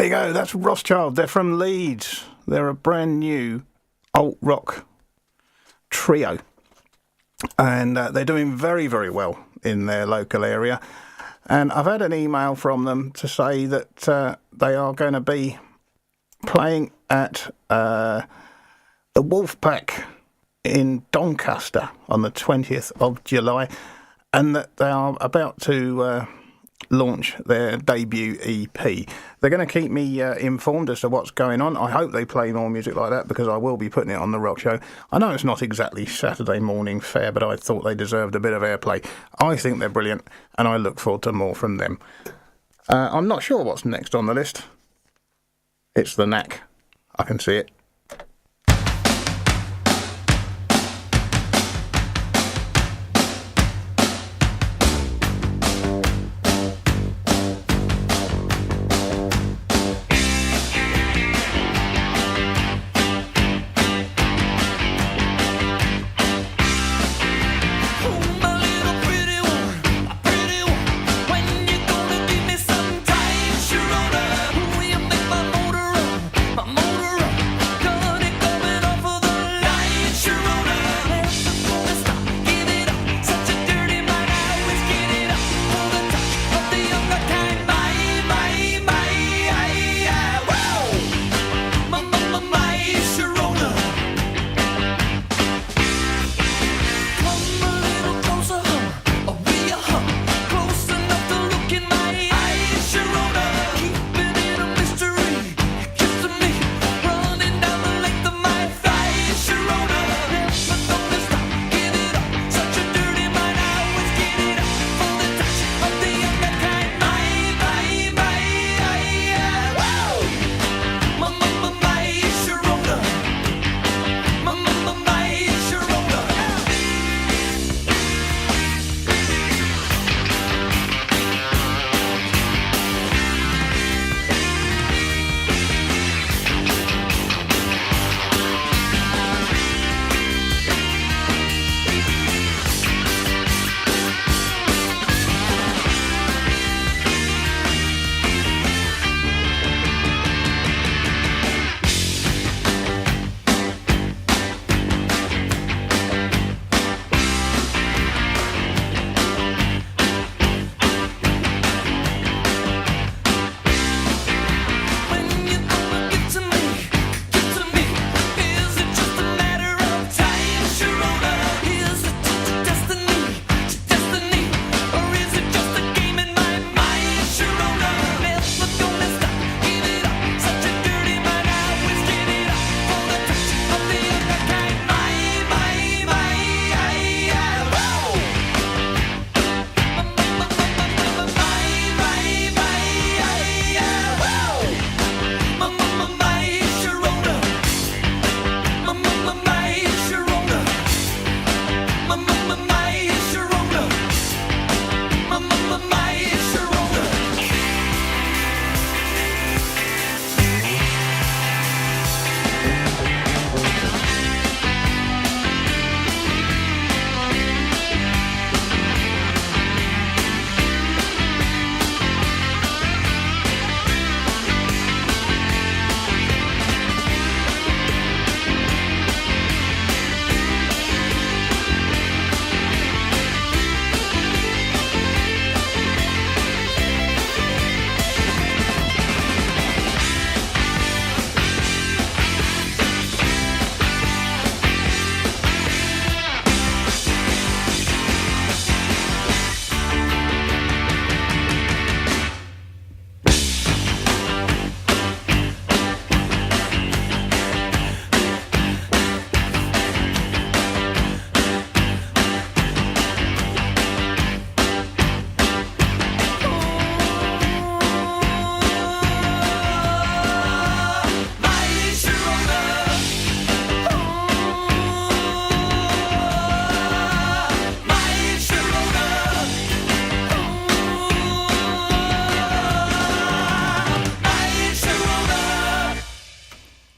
you go. That's Rothschild. They're from Leeds. They're a brand new alt rock trio, and they're doing very, very well in their local area. And I've had an email from them to say that they are going to be playing at the Wolfpack in Doncaster on the 20th of July, and that they are about to launch their debut EP. They're going to keep me informed as to what's going on. I hope they play more music like that, because I will be putting it on the Rock Show. I know it's not exactly Saturday morning fare, but I thought they deserved a bit of airplay. I think they're brilliant, and I look forward to more from them. I'm not sure what's next on the list. It's The Knack. I can see it.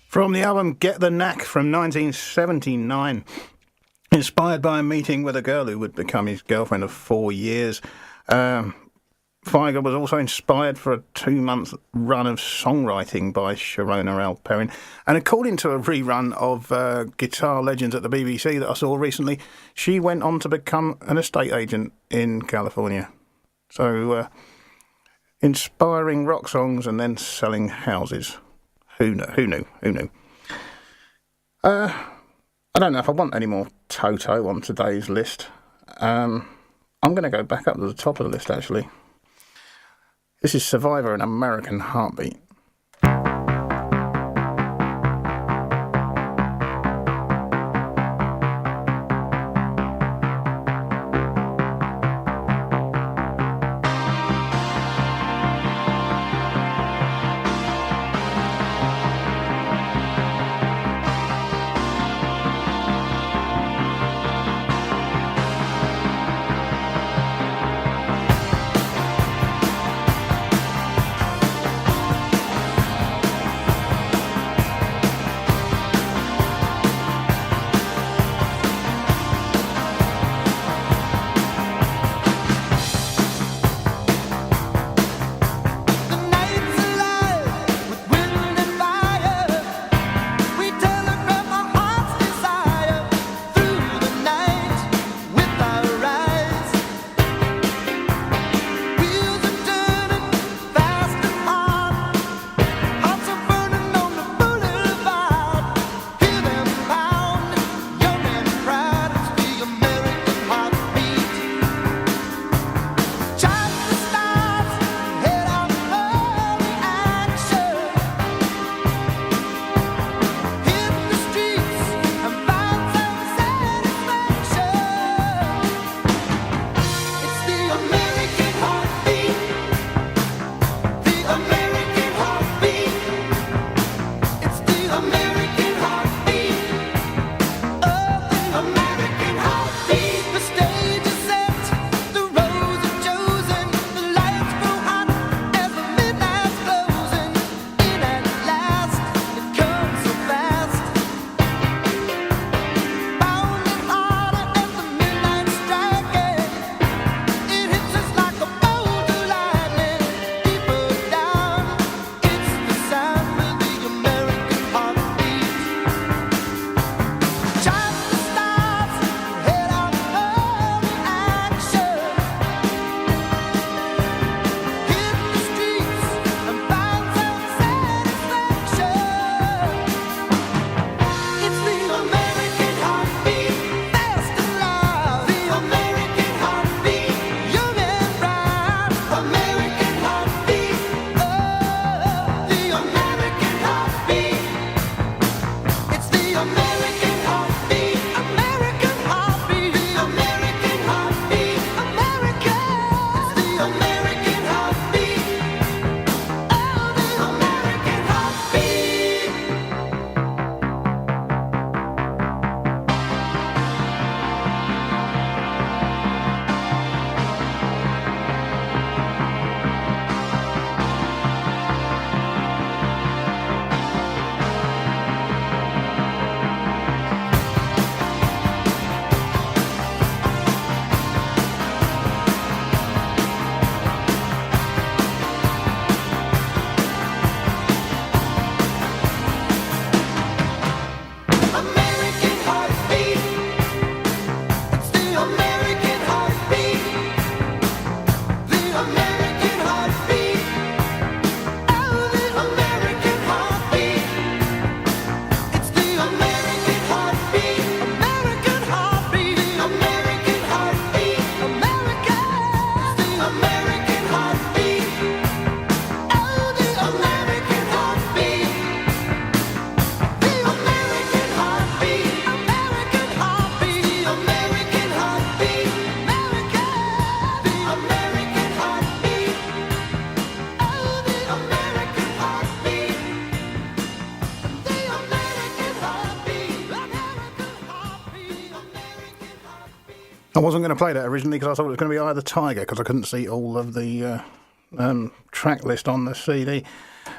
From the album Get the Knack from 1979. Inspired by a meeting with a girl who would become his girlfriend of 4 years. Feiger was also inspired for a 2-month run of songwriting by Sharona Alperin. And according to a rerun of Guitar Legends at the BBC that I saw recently, she went on to become an estate agent in California. So, inspiring rock songs and then selling houses. Who knew? I don't know if I want any more Toto on today's list. I'm going to go back up to the top of the list, actually. This is Survivor, An American Heartbeat. I wasn't going to play that originally because I thought it was going to be Eye of the Tiger because I couldn't see all of the track list on the CD.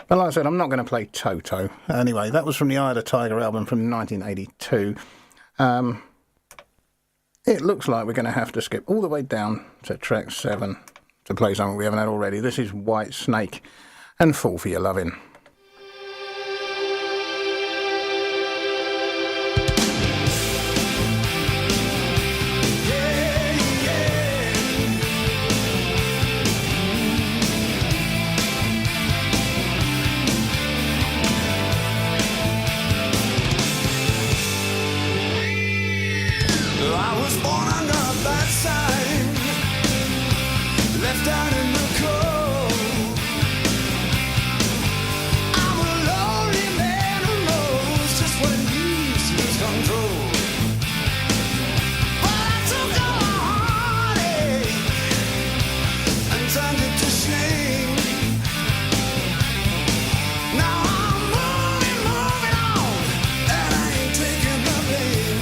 But like I said, I'm not going to play Toto. Anyway, that was from the Eye of the Tiger album from 1982. It looks like we're going to have to skip all the way down to track 7 to play something we haven't had already. This is White Snake and Fall for Your Lovin'. I was born under a bad sign, left out in the cold. I'm a lonely man who knows just when he's lose control. But I took all my heartache and turned it to shame. Now I'm moving on, and I ain't taking the blame.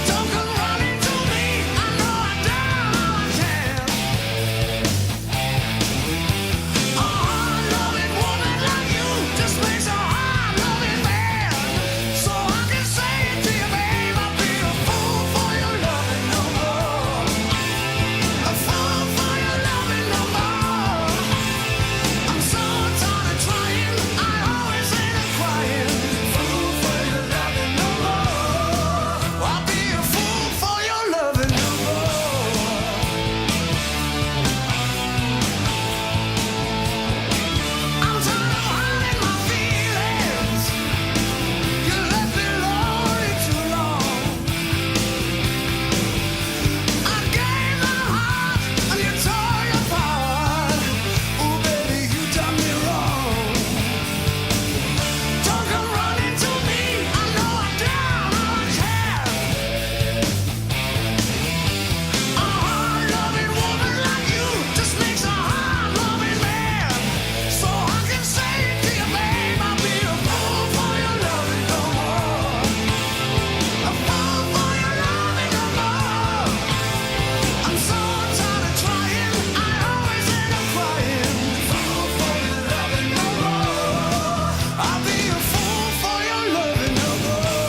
Don't come running to me, I know I done all I can. A hard-loving woman like you just makes a hard-loving man. So I can say it to you, babe, I'll be a fool for your loving no more. A fool for your loving no more. I'm so tired of trying, I always end up crying. Fool for your loving no more. I'll be a fool for your loving no more. I'm tired of hiding my feelings. You left me lonely too long. I gave my heart and you tore your apart. Oh baby, you done me wrong. Don't come running to me, I know I'm down all I can. A hard-loving woman like you just makes a hard-loving man. So I can say it to you, babe, I'll be a fool for your loving no more. A fool for your loving no more. I'm so tired of trying, I always end up crying. Fool for your loving no more. I'll be a fool for your loving no more.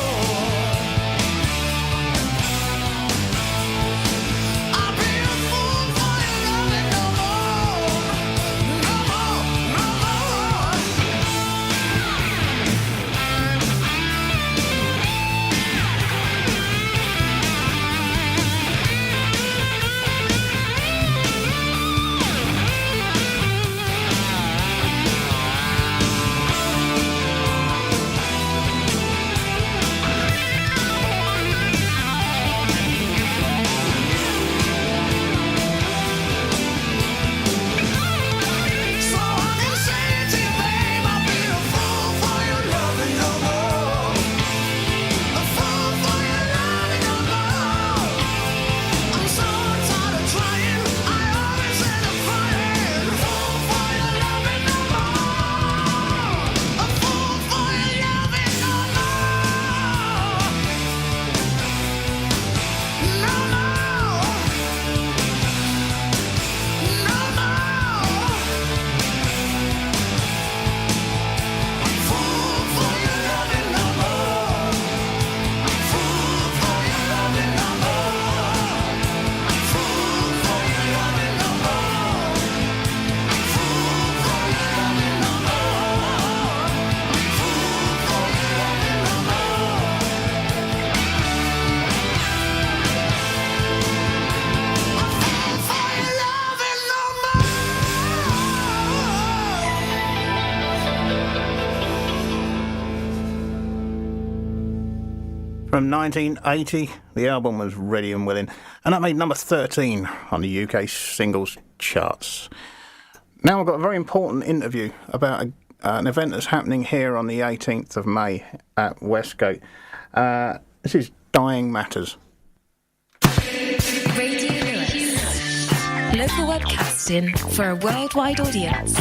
I'll be a fool for your loving no more. No more, no more. So I can say it to you, babe, I'll be a fool for your loving no more. A fool for your loving no more. I'm so tired of trying, I always end up crying. A fool for your loving no more. A fool for your loving no more. No more. No more. Fool for your loving no more. Fool for your loving no more. Fool for your loving no more. Fool for your loving no more. Fool for your loving no more. Fool for your loving no more. From 1980, the album was Ready and Willing, and that made number 13 on the UK singles charts. Now I've got a very important interview about an event that's happening here on the 18th of May at Westgate. This is Dying Matters. Radio Lewes. Local webcasting for a worldwide audience.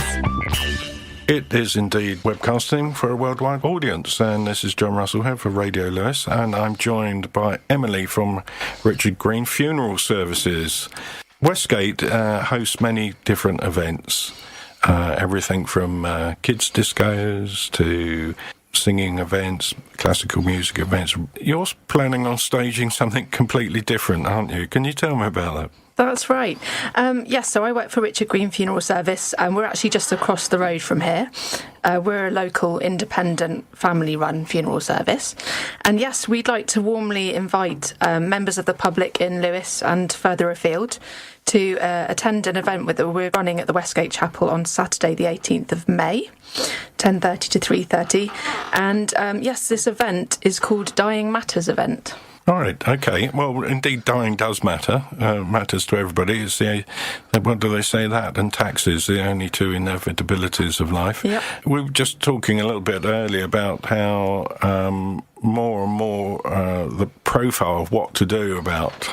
It is indeed webcasting for a worldwide audience, and this is John Russell here for Radio Lewes, and I'm joined by Emily from Richard Green Funeral Services. Westgate hosts many different events, everything from kids' discos to singing events, classical music events. You're planning on staging something completely different, aren't you? Can you tell me about that? That's right. Yes, so I work for Richard Green Funeral Service, and we're actually just across the road from here. We're a local independent family-run funeral service. And yes, we'd like to warmly invite members of the public in Lewes and further afield to attend an event that we're running at the Westgate Chapel on Saturday the 18th of May, 10:30 to 3:30. And yes, this event is called Dying Matters Event. All right, okay. Well, indeed, dying does matter. Matters to everybody. It's what do they say, that and taxes, the only two inevitabilities of life. Yep. We were just talking a little bit earlier about how more and more the profile of what to do about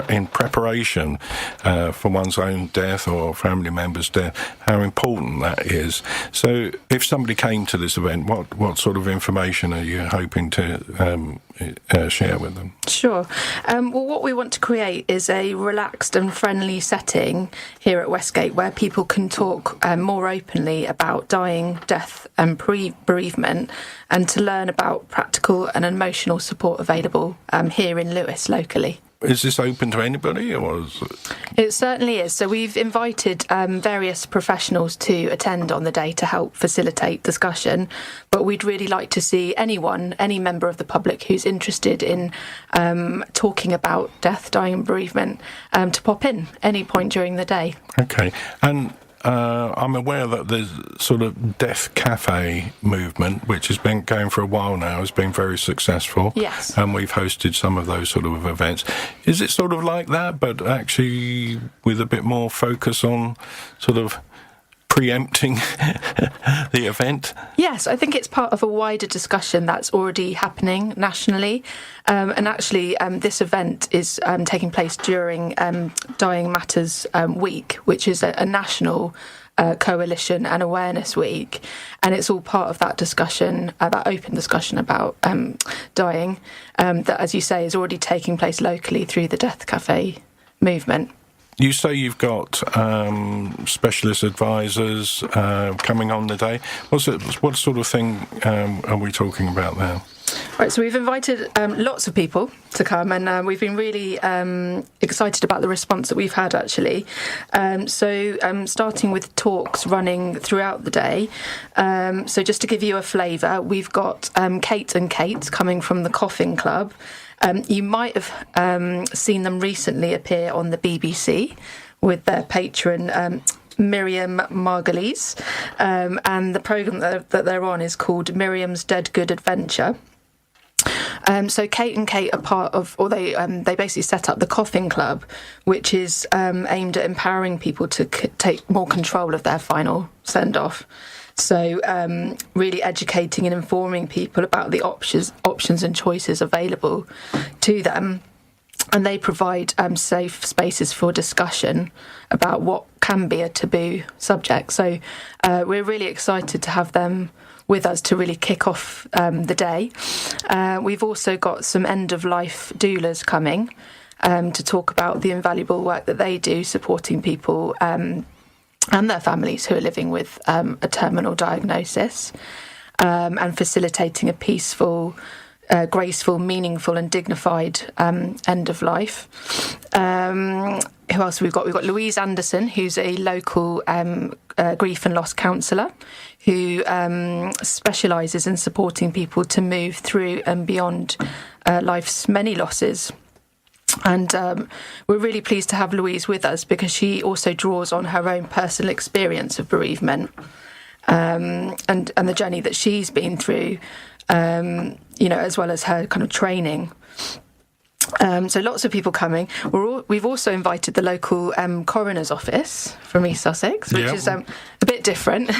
in preparation for one's own death or family member's death, how important that is. So if somebody came to this event, what sort of information are you hoping to share with them? Sure. Well, what we want to create is a relaxed and friendly setting here at Westgate where people can talk more openly about dying, death and bereavement, and to learn about practical and emotional support available here in Lewes locally. Is this open to anybody, or is it? It certainly is. So we've invited various professionals to attend on the day to help facilitate discussion, but we'd really like to see anyone, any member of the public who's interested in talking about death, dying and bereavement, to pop in any point during the day. Okay. And I'm aware that the sort of death cafe movement, which has been going for a while now, has been very successful. Yes. And we've hosted some of those sort of events. Is it sort of like that, but actually with a bit more focus on sort of preempting the event? Yes, I think it's part of a wider discussion that's already happening nationally. And actually, this event is taking place during Dying Matters Week, which is a national coalition and awareness week. And it's all part of that discussion, that open discussion about dying, that, as you say, is already taking place locally through the Death Cafe movement. You say you've got specialist advisors coming on the day. What sort of thing are we talking about now? Right, so we've invited lots of people to come, and we've been really excited about the response that we've had, actually. Starting with talks running throughout the day. So just to give you a flavour, we've got Kate and Kate coming from the Coffin Club. You might have seen them recently appear on the BBC with their patron Miriam Margolyes, and the programme that they're on is called Miriam's Dead Good Adventure. So Kate and Kate are part of, or they basically set up the Coffin Club, which is aimed at empowering people to take more control of their final send-off. So really educating and informing people about the options and choices available to them. And they provide safe spaces for discussion about what can be a taboo subject. So we're really excited to have them with us to really kick off the day. We've also got some end-of-life doulas coming to talk about the invaluable work that they do supporting people and their families who are living with a terminal diagnosis, and facilitating a peaceful, graceful, meaningful and dignified end of life. Who else we've got? We've got Louise Anderson, who's a local grief and loss counsellor who specialises in supporting people to move through and beyond life's many losses. And we're really pleased to have Louise with us because she also draws on her own personal experience of bereavement and the journey that she's been through, as well as her kind of training. So lots of people coming. We've also invited the local coroner's office from East Sussex, which is a bit different.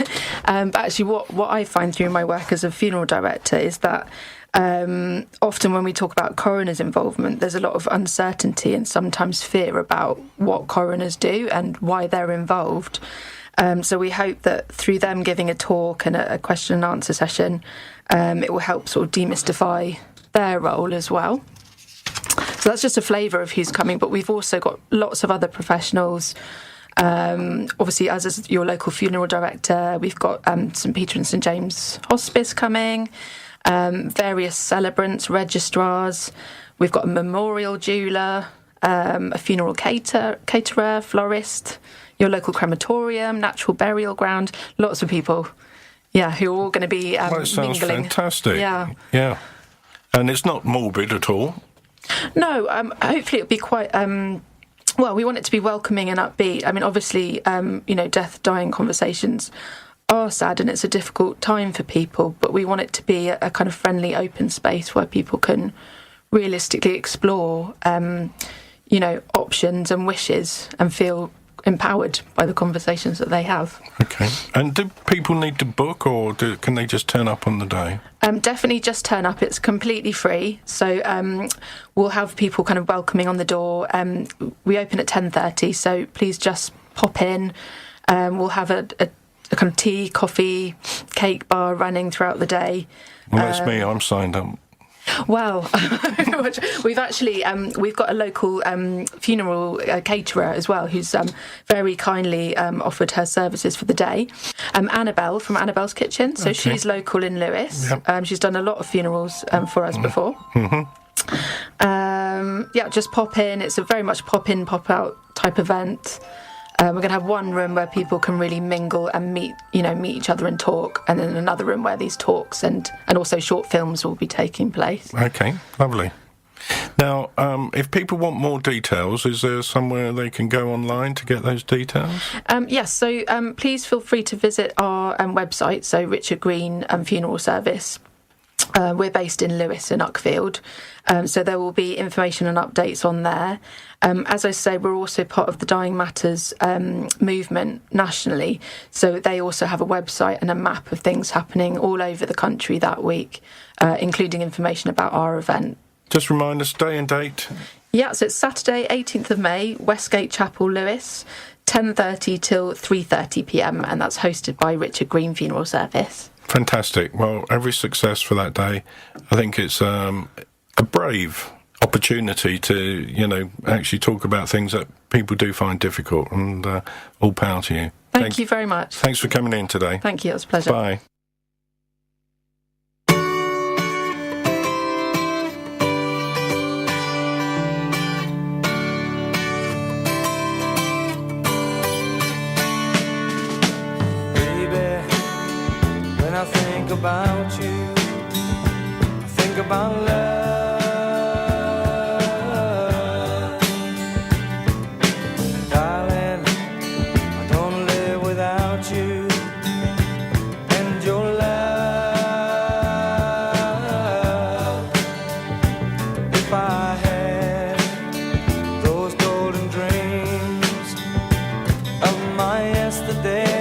But actually what I find through my work as a funeral director is that often when we talk about coroners' involvement, there's a lot of uncertainty and sometimes fear about what coroners do and why they're involved. So we hope that through them giving a talk and a question and answer session, it will help sort of demystify their role as well. So that's just a flavour of who's coming, but we've also got lots of other professionals. Obviously, as your local funeral director, we've got St Peter and St James Hospice coming. various celebrants, registrars. We've got a memorial jeweller, a funeral caterer, florist, your local crematorium, natural burial ground, lots of people, who are all going to be well, it sounds mingling. Fantastic. Yeah. And it's not morbid at all. No, hopefully it'll be quite... well, we want it to be welcoming and upbeat. I mean, obviously, death, dying conversations are sad and it's a difficult time for people, but we want it to be a kind of friendly, open space where people can realistically explore, options and wishes and feel empowered by the conversations that they have. Okay. And do people need to book, or can they just turn up on the day? Definitely just turn up. It's completely free. So we'll have people kind of welcoming on the door. We open at 10:30, so please just pop in. We'll have a kind of tea, coffee, cake bar running throughout the day. Well, that's me. I'm signed up. Well, we've actually we've got a local funeral caterer as well, who's very kindly offered her services for the day. Annabelle from Annabelle's Kitchen, so she's local in Lewes. Yep. She's done a lot of funerals for us before. Just pop in. It's a very much pop in, pop out type event. We're going to have one room where people can really mingle and meet each other and talk, and then another room where these talks and also short films will be taking place. Okay, lovely. Now, if people want more details, is there somewhere they can go online to get those details? Yes, so please feel free to visit our website, so Richard Green Funeral Service. We're based in Lewes in Uckfield, so there will be information and updates on there. As I say, we're also part of the Dying Matters movement nationally, so they also have a website and a map of things happening all over the country that week, including information about our event. Just remind us, day and date. Yeah, so it's Saturday, 18th of May, Westgate Chapel, Lewes, 10:30 till 3:30 p.m, and that's hosted by Richard Green Funeral Service. Fantastic. Well, every success for that day. I think it's a brave opportunity to, actually talk about things that people do find difficult, and all power to you. Thank you very much. Thanks for coming in today. Thank you, it was a pleasure. Bye. I think about you, I think about love. Darling, I don't live without you and your love. If I had those golden dreams of my yesterday,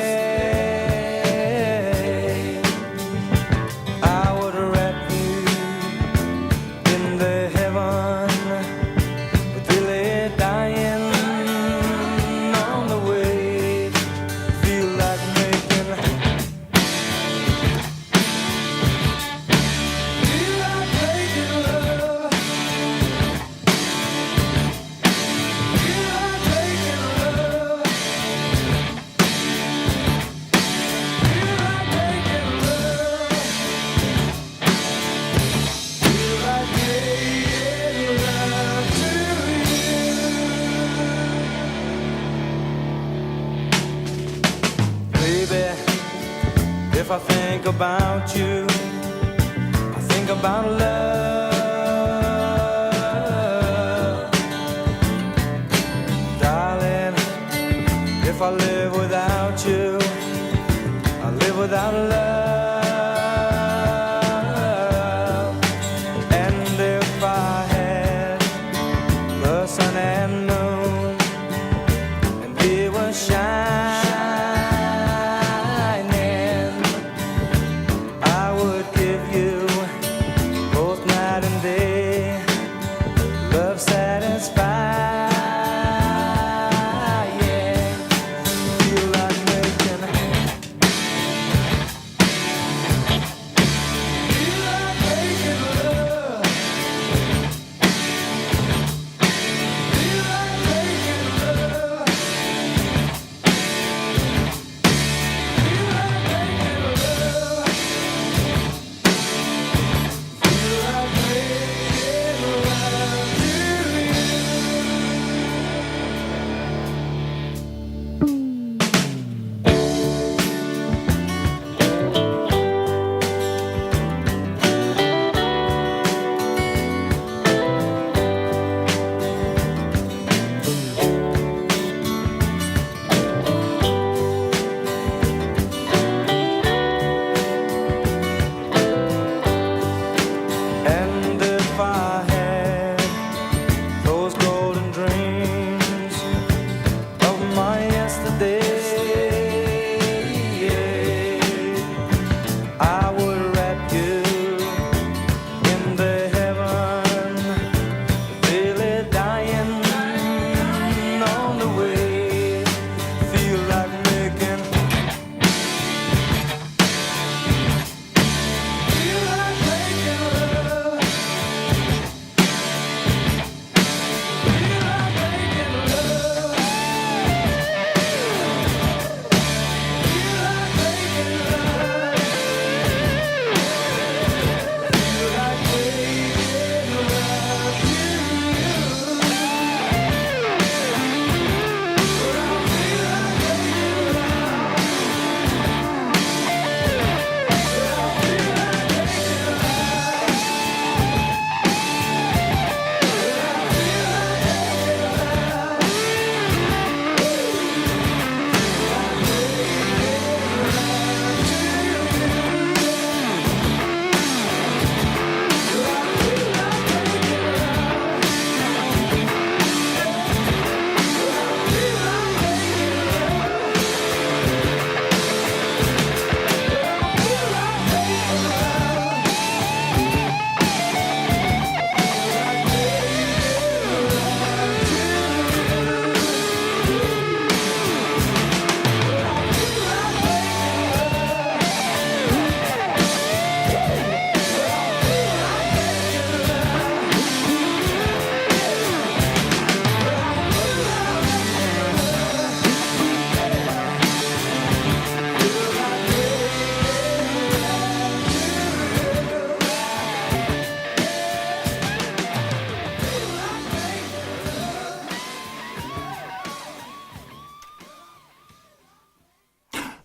if I think about you, I think about love. Darling, if I live without you, I live without love. And if I had the sun and moon, and we were shining,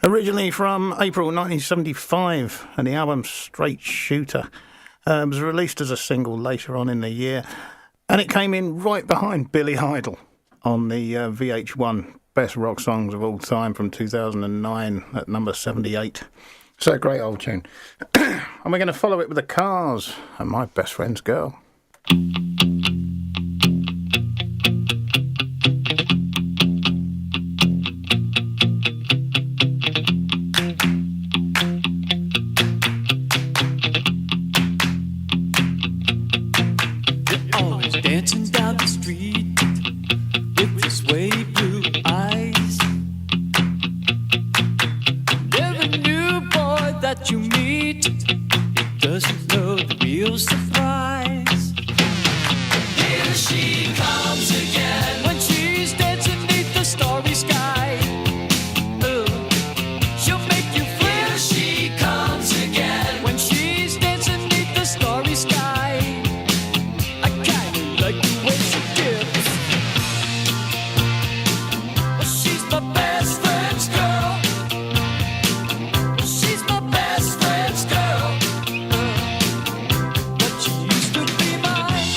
Originally from April 1975, and the album Straight Shooter was released as a single later on in the year, and it came in right behind Billy Idol on the VH1 Best Rock Songs of All Time from 2009 at number 78. So a great old tune. And we're going to follow it with The Cars and My Best Friend's Girl. Dancing down the street with your sway blue eyes. Never new boy that you meet, he doesn't know the real surprise. Here she comes again when she's dancing beneath the starry sky. She'll make you feel. Here she comes again when she's dancing beneath the starry sky. Like the way she dips. She's my best friend's girl. She's my best friend's girl. But she used to be mine.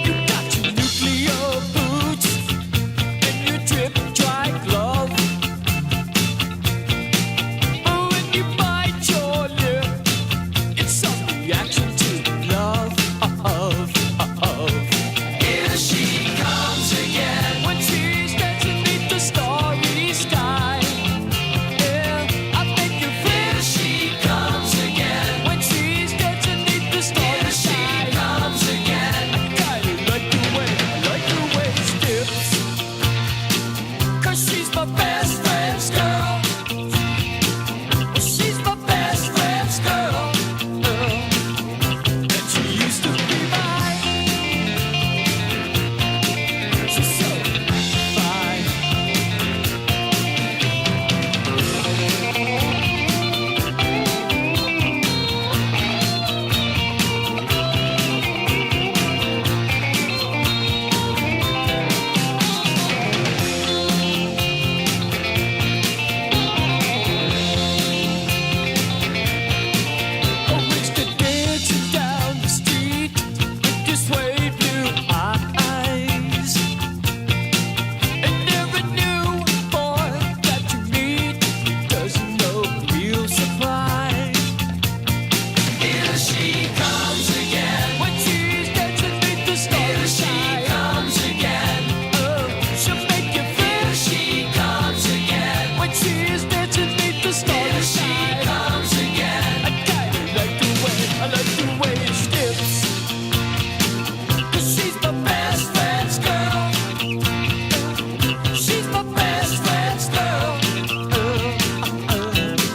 You got your nuclear boots and your drip dry glove. When you bite your lip, it's some reaction to love. Here she comes again when she's dancing beneath the starry sky. Yeah, I make you feel. Here she comes again when she's dancing beneath the starry sky. Here she comes again. I kinda like the way she dips. 'Cause she's my best friend's girl. She's my best friend's girl, and she used to be mine. She's so fine. Dancing down the street with your sway blue eyes. And every new boy that you meet doesn't know the real surprise. Here she comes again when she's dancing beneath the starry sky. Here she comes again. She'll make you feel. Here she comes again when she's dancing beneath the starry sky. Here she comes again. I like the way she dips. 'Cause she's my best friend's girl. She's my best friend's girl.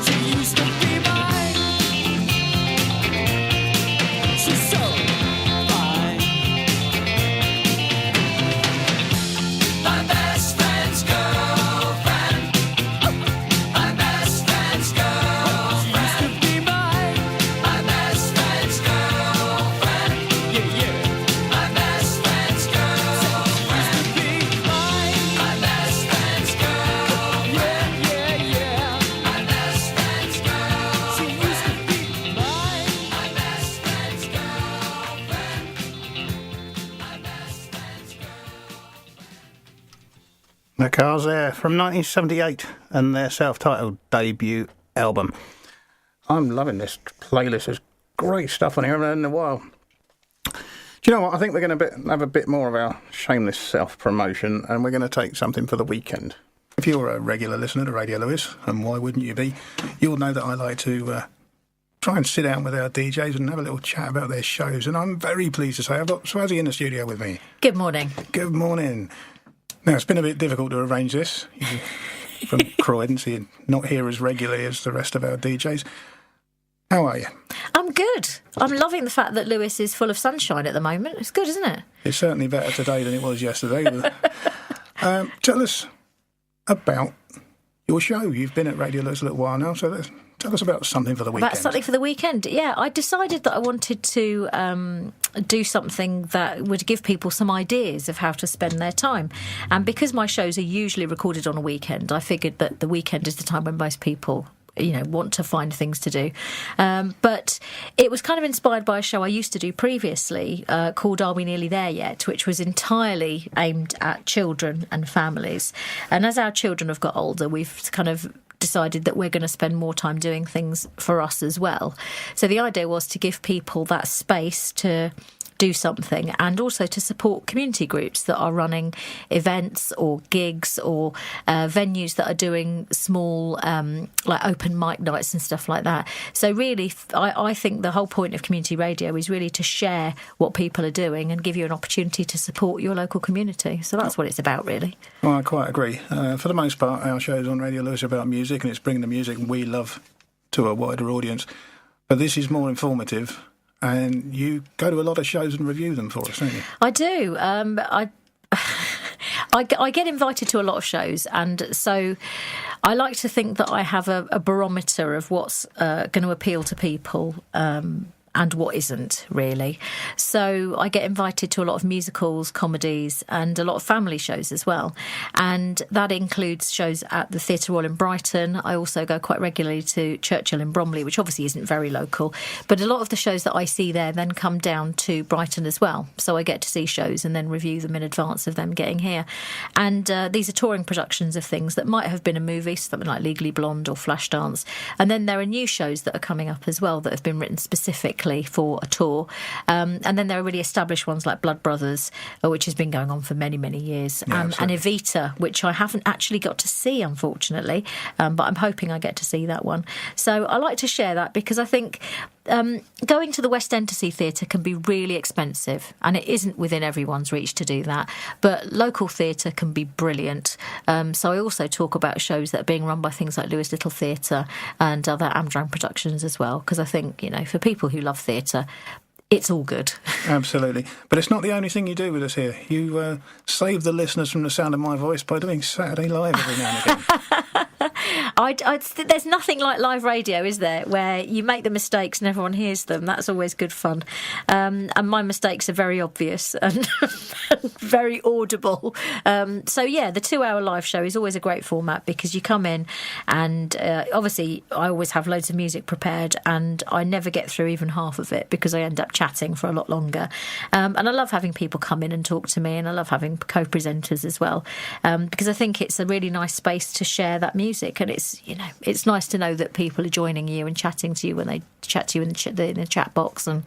She used to be mine. She's so fine. My best friend's girlfriend. My best friend's girlfriend. She used to be mine. My best friend's girlfriend. Yeah, yeah. My best friend's girlfriend. Used to be mine. My best friend's girl. Yeah, yeah, yeah. My best friend's girl. She used to be mine. My best friend's girlfriend. My best friend's The Cars there from 1978 and their self-titled debut album. I'm loving this playlist. There's great stuff on here. I haven't heard in a while. Do you know what? I think we're going to have a bit more of our shameless self-promotion, and we're going to take something for the weekend. If you're a regular listener to Radio Lewes, and why wouldn't you be, you'll know that I like to try and sit down with our DJs and have a little chat about their shows. And I'm very pleased to say I've got Swazzy in the studio with me. Good morning. Good morning. Now, it's been a bit difficult to arrange this. You're from Croydon, so you're not here as regularly as the rest of our DJs. How are you? I'm good. I'm loving the fact that Lewes is full of sunshine at the moment. It's good, isn't it? It's certainly better today than it was yesterday. Tell us about your show. You've been at Radio Lewes a little while now, so let's Tell us about something for the weekend. About something for the weekend. Yeah, I decided that I wanted to do something that would give people some ideas of how to spend their time. And because my shows are usually recorded on a weekend, I figured that the weekend is the time when most people want to find things to do. But it was kind of inspired by a show I used to do previously called Are We Nearly There Yet?, which was entirely aimed at children and families. And as our children have got older, we've kind of decided that we're going to spend more time doing things for us as well. So the idea was to give people that space to do something, and also to support community groups that are running events or gigs or venues that are doing small like open mic nights and stuff like that. So really, I think the whole point of community radio is really to share what people are doing and give you an opportunity to support your local community. So that's what it's about, really. Well, I quite agree. For the most part, our shows on Radio Lewes are about music, and it's bringing the music we love to a wider audience. But this is more informative. And you go to a lot of shows and review them for us, don't you? I do. I get invited to a lot of shows, and so I like to think that I have a barometer of what's going to appeal to people and what isn't, really. So I get invited to a lot of musicals, comedies, and a lot of family shows as well. And that includes shows at the Theatre Royal in Brighton. I also go quite regularly to Churchill in Bromley, which obviously isn't very local. But a lot of the shows that I see there then come down to Brighton as well. So I get to see shows and then review them in advance of them getting here. And these are touring productions of things that might have been a movie, something like Legally Blonde or Flashdance. And then there are new shows that are coming up as well that have been written specifically for a tour. And then there are really established ones like Blood Brothers, which has been going on for many, many years. And Evita, which I haven't actually got to see, unfortunately, but I'm hoping I get to see that one. So I like to share that because I think going to the West End to see theatre can be really expensive, and it isn't within everyone's reach to do that. But local theatre can be brilliant. So I also talk about shows that are being run by things like Lewes Little Theatre and other Amdram productions as well, because I think, for people who love theatre, it's all good. Absolutely. But it's not the only thing you do with us here. You save the listeners from the sound of my voice by doing Saturday Live every now and again. There's nothing like live radio, is there, where you make the mistakes and everyone hears them. That's always good fun. And my mistakes are very obvious and very audible. So, yeah, the 2-hour live show is always a great format because you come in and obviously I always have loads of music prepared and I never get through even half of it because I end up chatting for a lot longer. And I love having people come in and talk to me, and I love having co-presenters as well, because I think it's a really nice space to share that music, and it's nice to know that people are joining you and chatting to you when they chat to you in the chat box and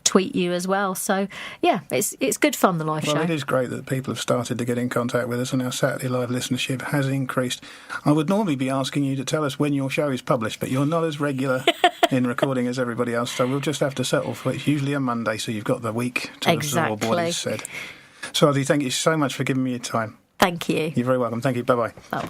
tweet you as well. So yeah, it's good fun, the live show. Well, it is great that people have started to get in contact with us and our Saturday Live listenership has increased. I would normally be asking you to tell us when your show is published, but you're not as regular in recording as everybody else, so we'll just have to settle for it's usually a Monday, so you've got the week to absorb what is said. So Adi, thank you so much for giving me your time. Thank you. You're very welcome. Thank you. Bye-bye. Bye.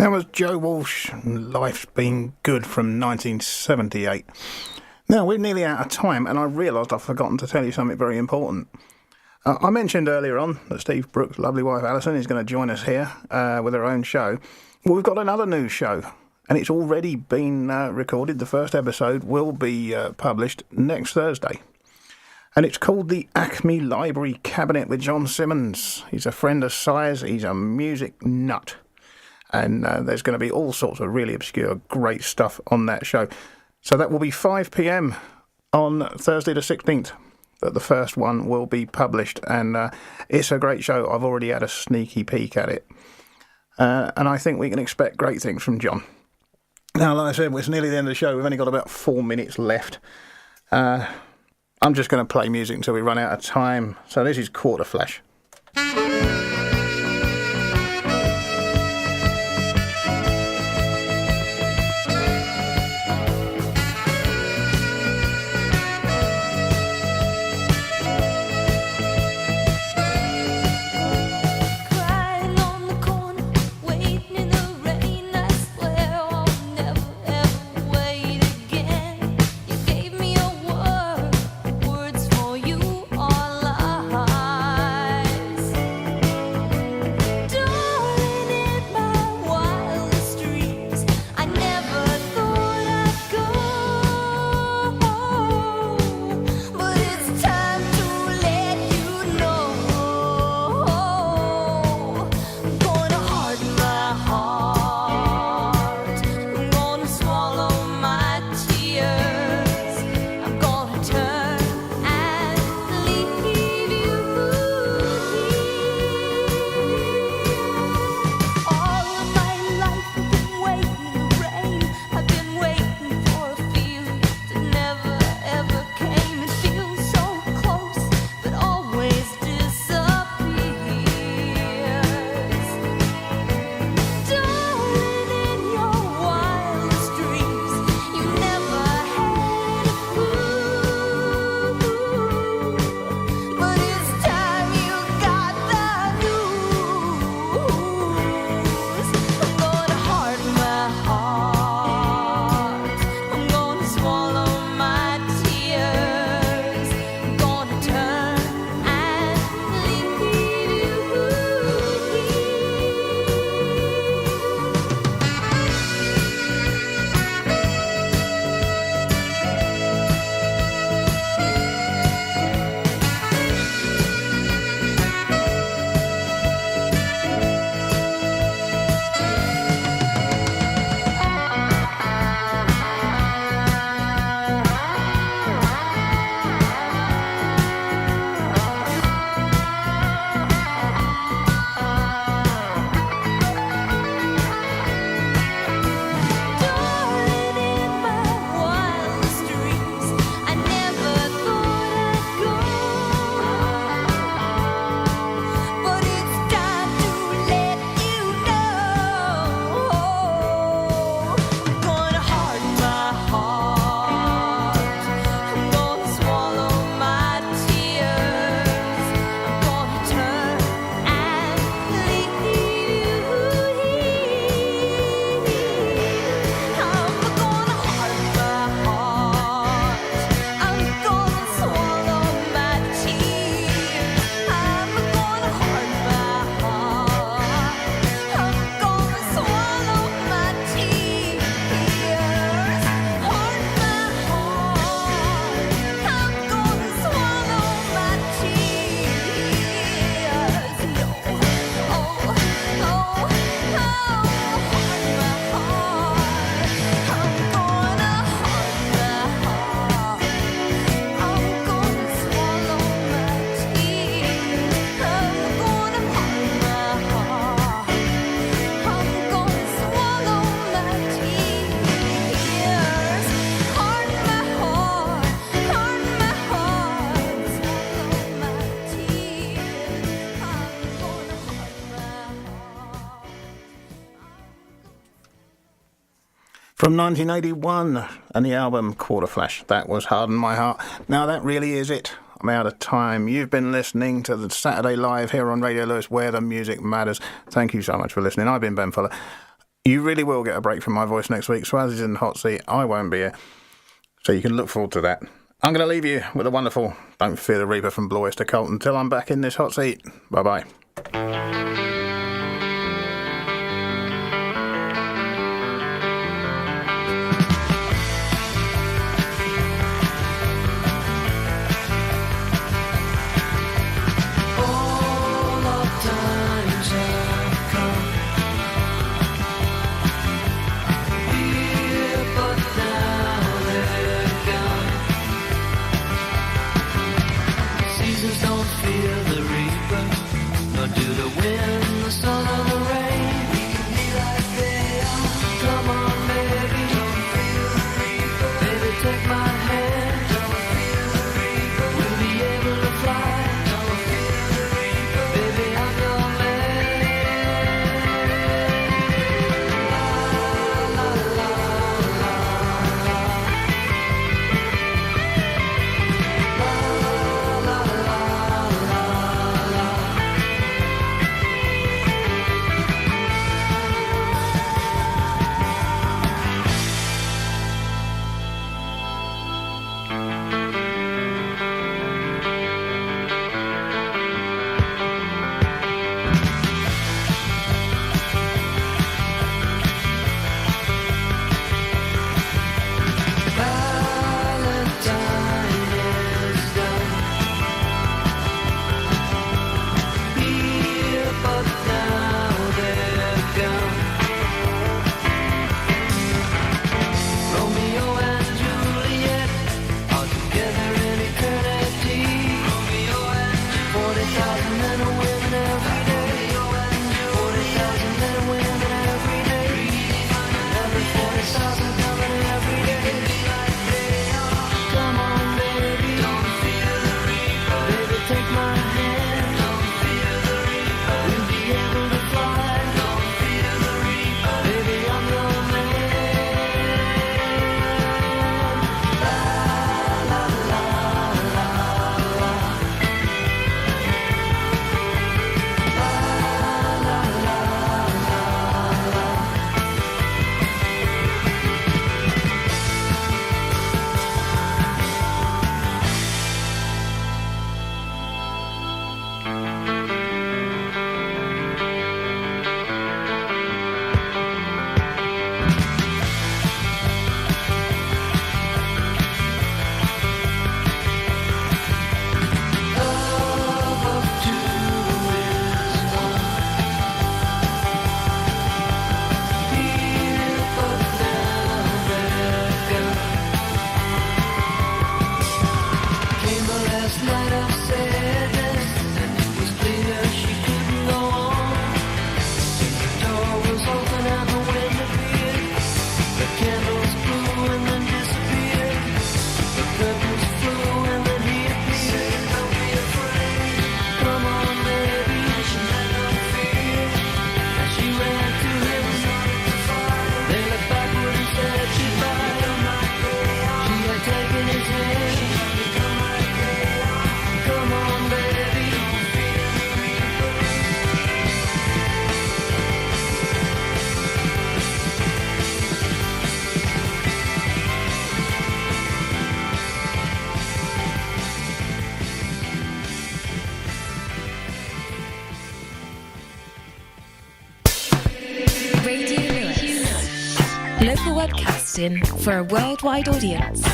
That was Joe Walsh, Life's Been Good from 1978. Now, we're nearly out of time, and I realised I've forgotten to tell you something very important. I mentioned earlier on that Steve Brooks' lovely wife Alison is going to join us here with her own show. Well, we've got another new show, and it's already been recorded. The first episode will be published next Thursday. And it's called the Acme Library Cabinet with John Simmons. He's a friend of Si's. He's a music nut. And there's going to be all sorts of really obscure, great stuff on that show. So that will be 5 p.m. on Thursday the 16th that the first one will be published. And it's a great show. I've already had a sneaky peek at it. And I think we can expect great things from John. Now, like I said, it's nearly the end of the show. We've only got about 4 minutes left. I'm just going to play music until we run out of time. So this is Quarter Flash. From 1981 and the album Quarter Flash. That was Harden My Heart. Now that really is it. I'm out of time. You've been listening to the Saturday Live here on Radio Lewes, where the music matters. Thank you so much for listening. I've been Ben Fuller. You really will get a break from my voice next week. Swaz is in the hot seat. I won't be here. So you can look forward to that. I'm going to leave you with a wonderful Don't Fear the Reaper from Blue Oyster Cult until I'm back in this hot seat. Bye-bye. Don't fear the reaper, nor do the wind, the sun, or the rain. We can be like they are. Come on, baby, don't fear the reaper. Baby, take my hand. Don't fear the reaper. We'll be able to fly. Don't fear the reaper. Baby, I'm your man. La la la la la. La la la. Local webcasting for a worldwide audience.